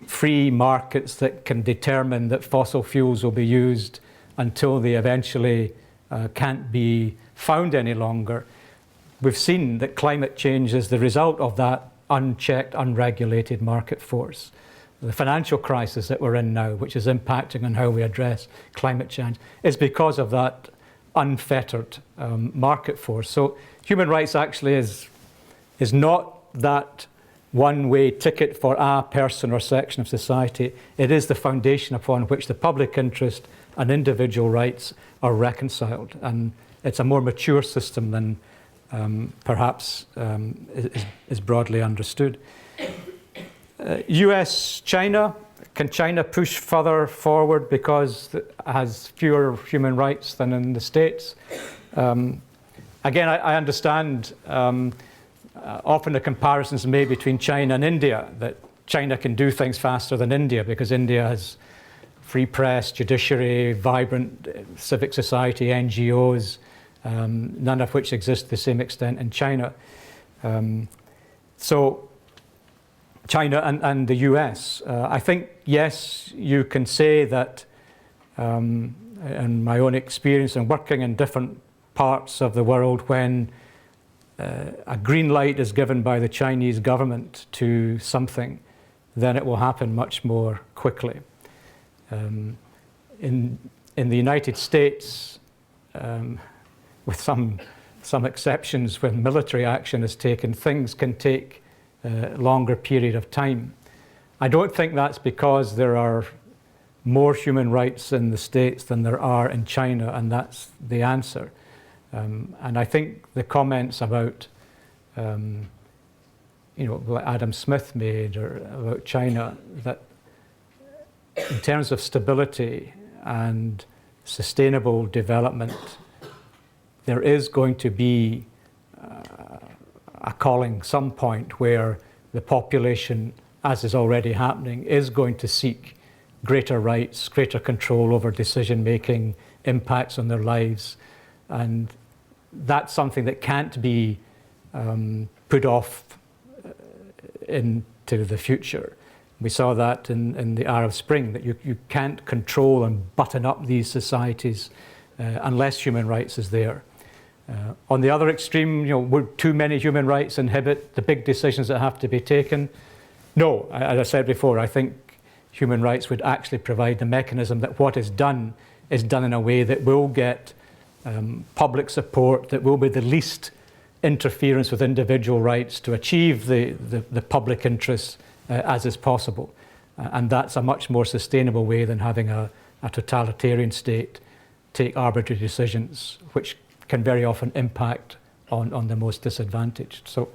free markets that can determine that fossil fuels will be used until they eventually can't be found any longer. We've seen that climate change is the result of that unchecked, unregulated market force. The financial crisis that we're in now, which is impacting on how we address climate change, is because of that unfettered market force. So human rights actually is not that one-way ticket for a person or section of society. It is the foundation upon which the public interest and individual rights are reconciled. And it's a more mature system than perhaps is broadly understood. US-China, can China push further forward because it has fewer human rights than in the States? again, I understand often the comparisons made between China and India, that China can do things faster than India because India has free press, judiciary, vibrant civic society, NGOs, none of which exist to the same extent in China. So China and the US, I think, yes, you can say that, in my own experience and working in different parts of the world, when a green light is given by the Chinese government to something, then it will happen much more quickly. In the United States, with some exceptions, when military action is taken, things can take a longer period of time. I don't think that's because there are more human rights in the States than there are in China, and that's the answer. And I think the comments about, what Adam Smith made or about China, that in terms of stability and sustainable development, there is going to be a calling some point where the population, as is already happening, is going to seek greater rights, greater control over decision-making, impacts on their lives. And that's something that can't be put off into the future. We saw that in the Arab Spring, that you can't control and button up these societies unless human rights is there. On the other extreme, would too many human rights inhibit the big decisions that have to be taken? No, as I said before, I think human rights would actually provide the mechanism that what is done in a way that will get public support, that will be the least interference with individual rights to achieve the public interest as is possible. And that's a much more sustainable way than having a totalitarian state take arbitrary decisions, which can very often impact on the most disadvantaged. So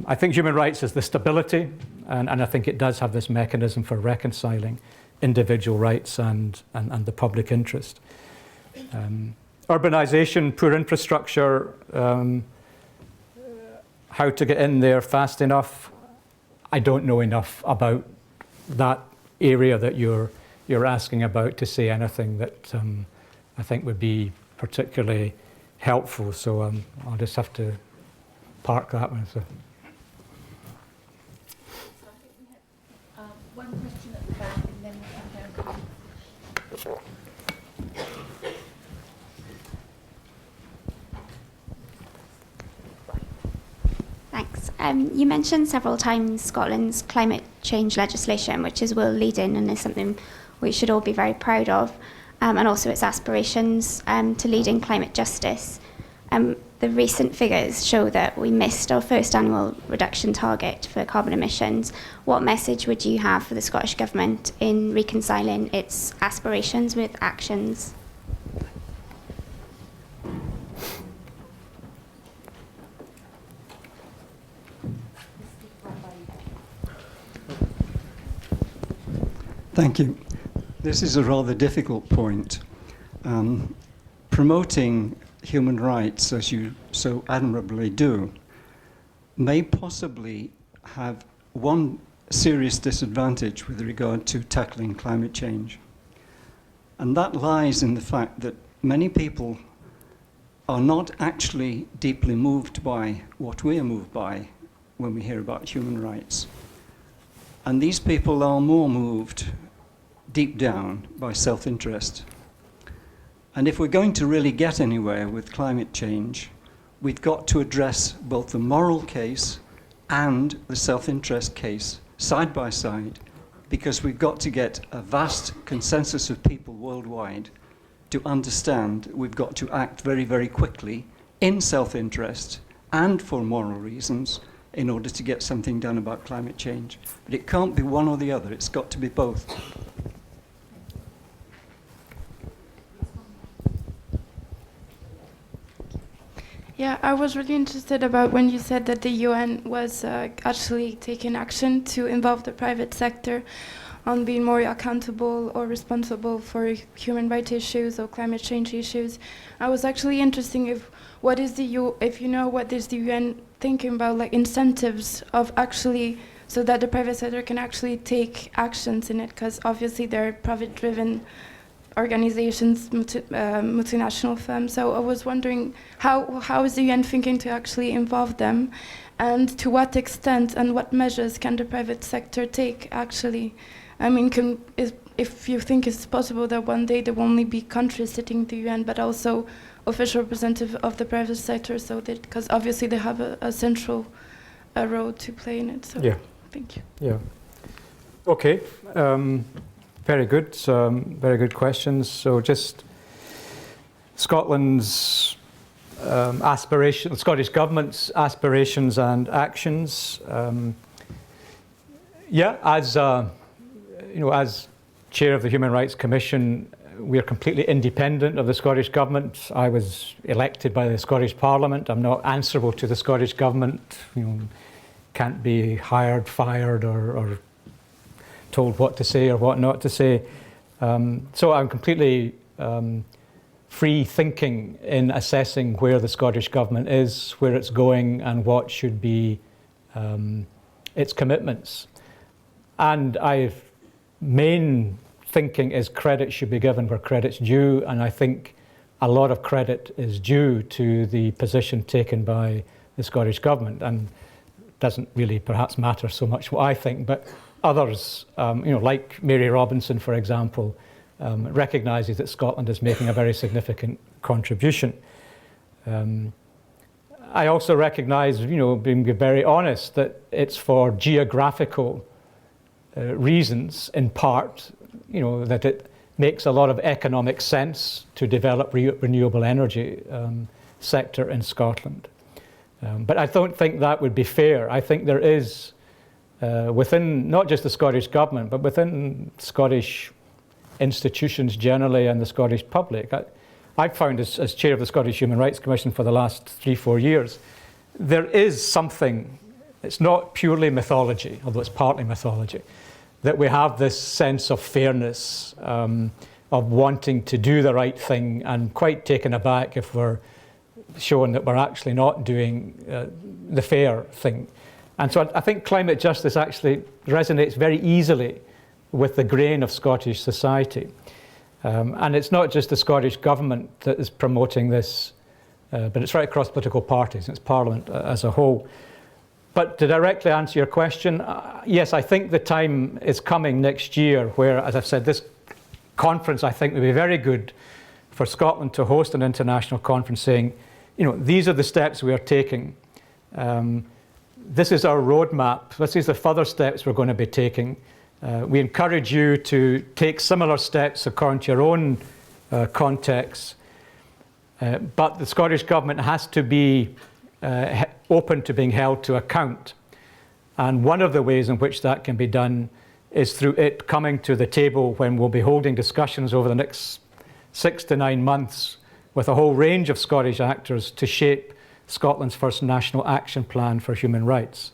I think human rights is the stability, and I think it does have this mechanism for reconciling individual rights and the public interest. Urbanisation, poor infrastructure, how to get in there fast enough. I don't know enough about that area that you're asking about to say anything that I think would be particularly helpful. So I'll just have to park that one. So. One question at the back, and then we'll come down. Thanks. You mentioned several times Scotland's climate change legislation, which is world leading and is something we should all be very proud of, and also its aspirations to lead in climate justice. The recent figures show that we missed our first annual reduction target for carbon emissions. What message would you have for the Scottish Government in reconciling its aspirations with actions? Thank you. This is a rather difficult point. Promoting human rights, as you so admirably do, may possibly have one serious disadvantage with regard to tackling climate change. And that lies in the fact that many people are not actually deeply moved by what we are moved by when we hear about human rights. And these people are more moved deep down by self-interest. And if we're going to really get anywhere with climate change, we've got to address both the moral case and the self-interest case side by side, because we've got to get a vast consensus of people worldwide to understand we've got to act very, very quickly in self-interest and for moral reasons in order to get something done about climate change. But it can't be one or the other, it's got to be both. Yeah, I was really interested about when you said that the UN was actually taking action to involve the private sector on being more accountable or responsible for human rights issues or climate change issues. I was actually interested if what is if you know what is the UN thinking about, like incentives of actually, so that the private sector can actually take actions in it, because obviously they're profit-driven organizations, multinational firms. So I was wondering how is the UN thinking to actually involve them, and to what extent and what measures can the private sector take actually? I mean, if you think it's possible that one day there will only be countries sitting in the UN, but also official representative of the private sector, so that, because obviously they have a central role to play in it. So Yeah. thank you. Yeah. Okay. Very good. Very good questions. So just Scotland's aspiration, the Scottish Government's aspirations and actions. As as chair of the Human Rights Commission, we are completely independent of the Scottish Government. I was elected by the Scottish Parliament. I'm not answerable to the Scottish Government. Can't be hired, fired, or told what to say or what not to say. So I'm completely free thinking in assessing where the Scottish Government is, where it's going, and what should be its commitments. And main thinking is credit should be given where credit's due, and I think a lot of credit is due to the position taken by the Scottish Government, and doesn't really perhaps matter so much what I think, but others, like Mary Robinson, for example, recognises that Scotland is making a very significant contribution. I also recognise, being very honest, that it's for geographical reasons, in part, that it makes a lot of economic sense to develop renewable energy sector in Scotland. But I don't think that would be fair. I think there is, within not just the Scottish Government, but within Scottish institutions generally and the Scottish public, I've found as chair of the Scottish Human Rights Commission for the last 3-4 years, there is something, it's not purely mythology, although it's partly mythology, that we have this sense of fairness, of wanting to do the right thing, and quite taken aback if we're shown that we're actually not doing the fair thing. And so I think climate justice actually resonates very easily with the grain of Scottish society. And it's not just the Scottish Government that is promoting this, but it's right across political parties, and it's Parliament as a whole. But to directly answer your question, yes, I think the time is coming next year where, as I've said, this conference I think would be very good for Scotland to host an international conference saying, these are the steps we are taking. This is our roadmap. This is the further steps we're going to be taking. We encourage you to take similar steps according to your own context. But the Scottish Government has to be open to being held to account. And one of the ways in which that can be done is through it coming to the table when we'll be holding discussions over the next 6 to 9 months with a whole range of Scottish actors to shape Scotland's first national action plan for human rights.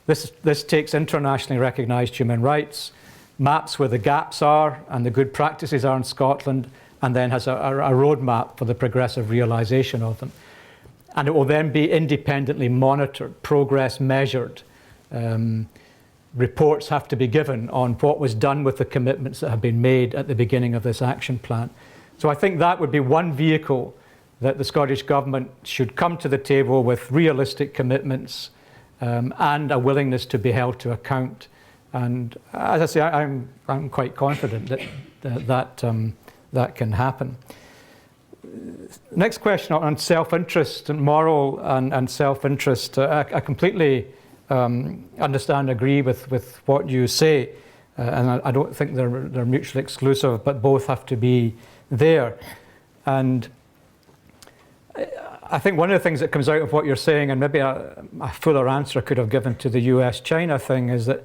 This takes internationally recognised human rights, maps where the gaps are and the good practices are in Scotland, and then has a roadmap for the progressive realisation of them. And it will then be independently monitored, progress measured. Reports have to be given on what was done with the commitments that have been made at the beginning of this action plan. So I think that would be one vehicle that the Scottish Government should come to the table with realistic commitments and a willingness to be held to account. And as I say, I'm quite confident that can happen. Next question on self-interest and moral and self-interest. I completely understand, agree with what you say, and I don't think they're mutually exclusive, but both have to be there. And I think one of the things that comes out of what you're saying, and maybe a fuller answer I could have given to the US-China thing, is that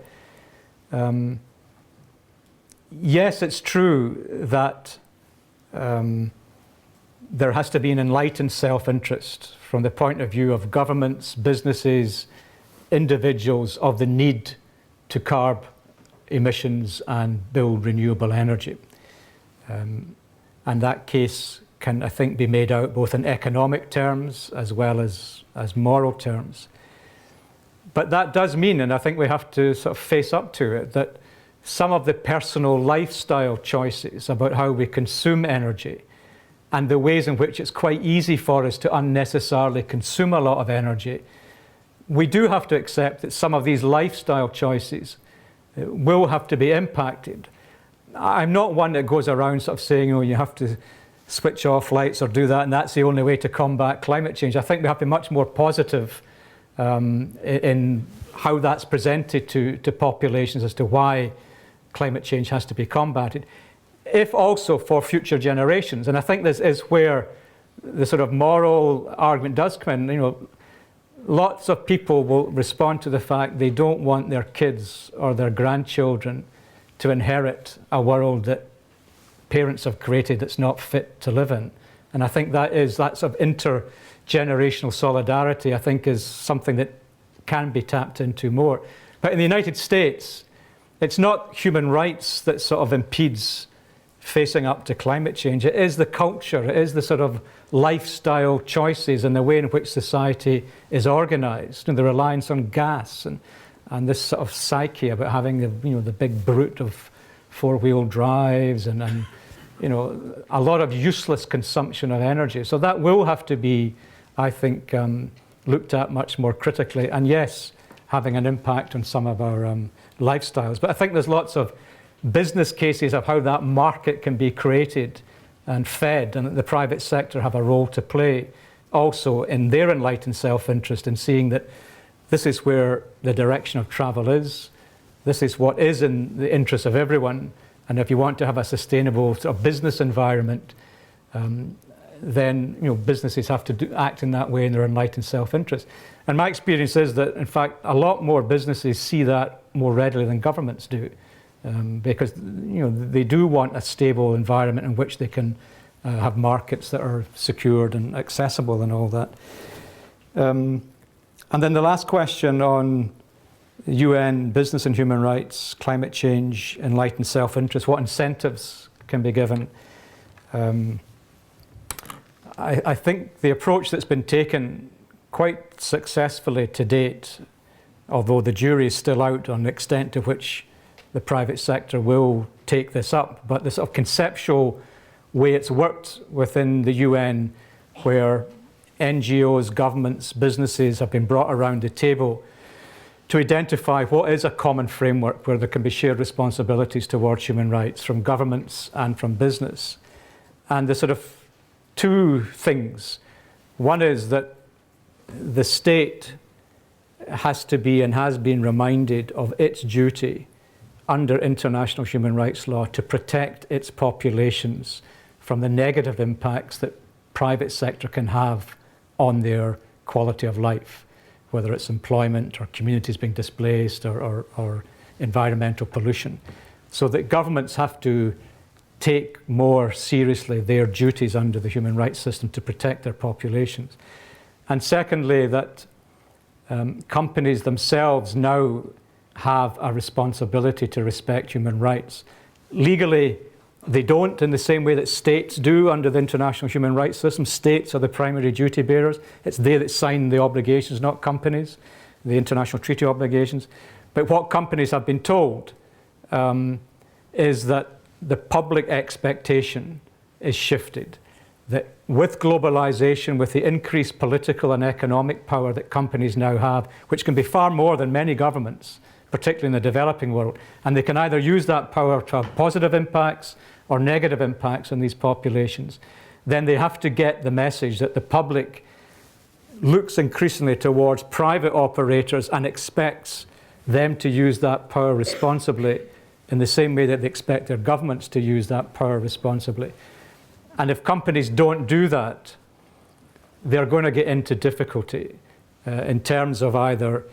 yes, it's true that there has to be an enlightened self-interest from the point of view of governments, businesses, individuals, of the need to curb emissions and build renewable energy. And that case can, I think, be made out both in economic terms as well as moral terms. But that does mean, and I think we have to sort of face up to it, that some of the personal lifestyle choices about how we consume energy and the ways in which it's quite easy for us to unnecessarily consume a lot of energy, we do have to accept that some of these lifestyle choices will have to be impacted. I'm not one that goes around sort of saying, oh, you have to switch off lights or do that, and that's the only way to combat climate change. I think we have to be much more positive in how that's presented to populations as to why climate change has to be combated, if also for future generations. And I think this is where the sort of moral argument does come in. Lots of people will respond to the fact they don't want their kids or their grandchildren to inherit a world that parents have created that's not fit to live in. And I think that sort of intergenerational solidarity, I think, is something that can be tapped into more. But in the United States, it's not human rights that sort of impedes facing up to climate change. It is the culture, it is the sort of lifestyle choices and the way in which society is organized, and the reliance on gas and this sort of psyche about having the big brute of four-wheel drives and a lot of useless consumption of energy. So that will have to be, I think, looked at much more critically, and yes, having an impact on some of our lifestyles. But I think there's lots of business cases of how that market can be created and fed, and that the private sector have a role to play also in their enlightened self-interest in seeing that this is where the direction of travel is. This is what is in the interest of everyone. And if you want to have a sustainable sort of business environment, then businesses have to act in that way in their enlightened self-interest. And my experience is that, in fact, a lot more businesses see that more readily than governments do, because they do want a stable environment in which they can have markets that are secured and accessible and all that. And then the last question on UN, business and human rights, climate change, enlightened self-interest, what incentives can be given? I think the approach that's been taken quite successfully to date, although the jury is still out on the extent to which the private sector will take this up, but the sort of conceptual way it's worked within the UN, where NGOs, governments, businesses have been brought around the table to identify what is a common framework where there can be shared responsibilities towards human rights from governments and from business. And the sort of two things. One is that the state has to be and has been reminded of its duty under international human rights law to protect its populations from the negative impacts that private sector can have on their quality of life, whether it's employment or communities being displaced or environmental pollution. So that governments have to take more seriously their duties under the human rights system to protect their populations. And secondly, that companies themselves now have a responsibility to respect human rights. Legally, they don't in the same way that states do under the international human rights system. States are the primary duty bearers. It's they that sign the obligations, not companies, the international treaty obligations. But what companies have been told is that the public expectation is shifted. That with globalization, with the increased political and economic power that companies now have, which can be far more than many governments, particularly in the developing world, and they can either use that power to have positive impacts or negative impacts on these populations, then they have to get the message that the public looks increasingly towards private operators and expects them to use that power responsibly in the same way that they expect their governments to use that power responsibly. And if companies don't do that, they're going to get into difficulty in terms of either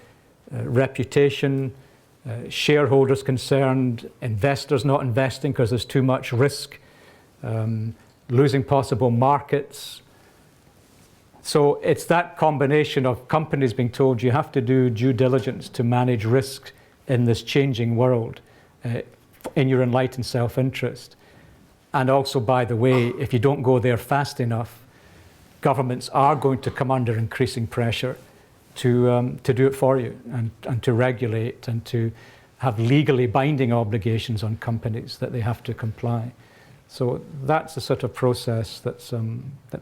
reputation, shareholders concerned, investors not investing because there's too much risk, losing possible markets. So it's that combination of companies being told you have to do due diligence to manage risk in this changing world in your enlightened self-interest. And also, by the way, if you don't go there fast enough, governments are going to come under increasing pressure to do it for you and to regulate and to have legally binding obligations on companies that they have to comply. So that's the sort of process that's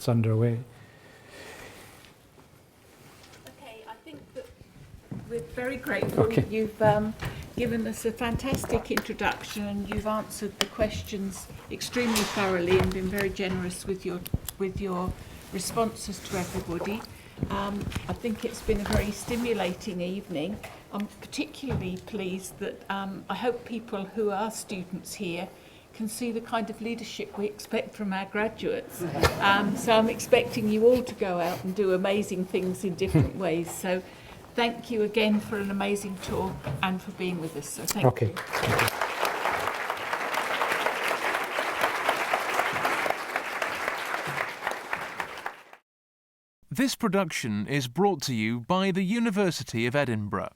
underway. Okay, I think that we're very grateful that you've given us a fantastic introduction and you've answered the questions extremely thoroughly and been very generous with your responses to everybody. I think it's been a very stimulating evening. I'm particularly pleased that I hope people who are students here can see the kind of leadership we expect from our graduates. So I'm expecting you all to go out and do amazing things in different ways. So thank you again for an amazing talk and for being with us. So thank you. This production is brought to you by the University of Edinburgh.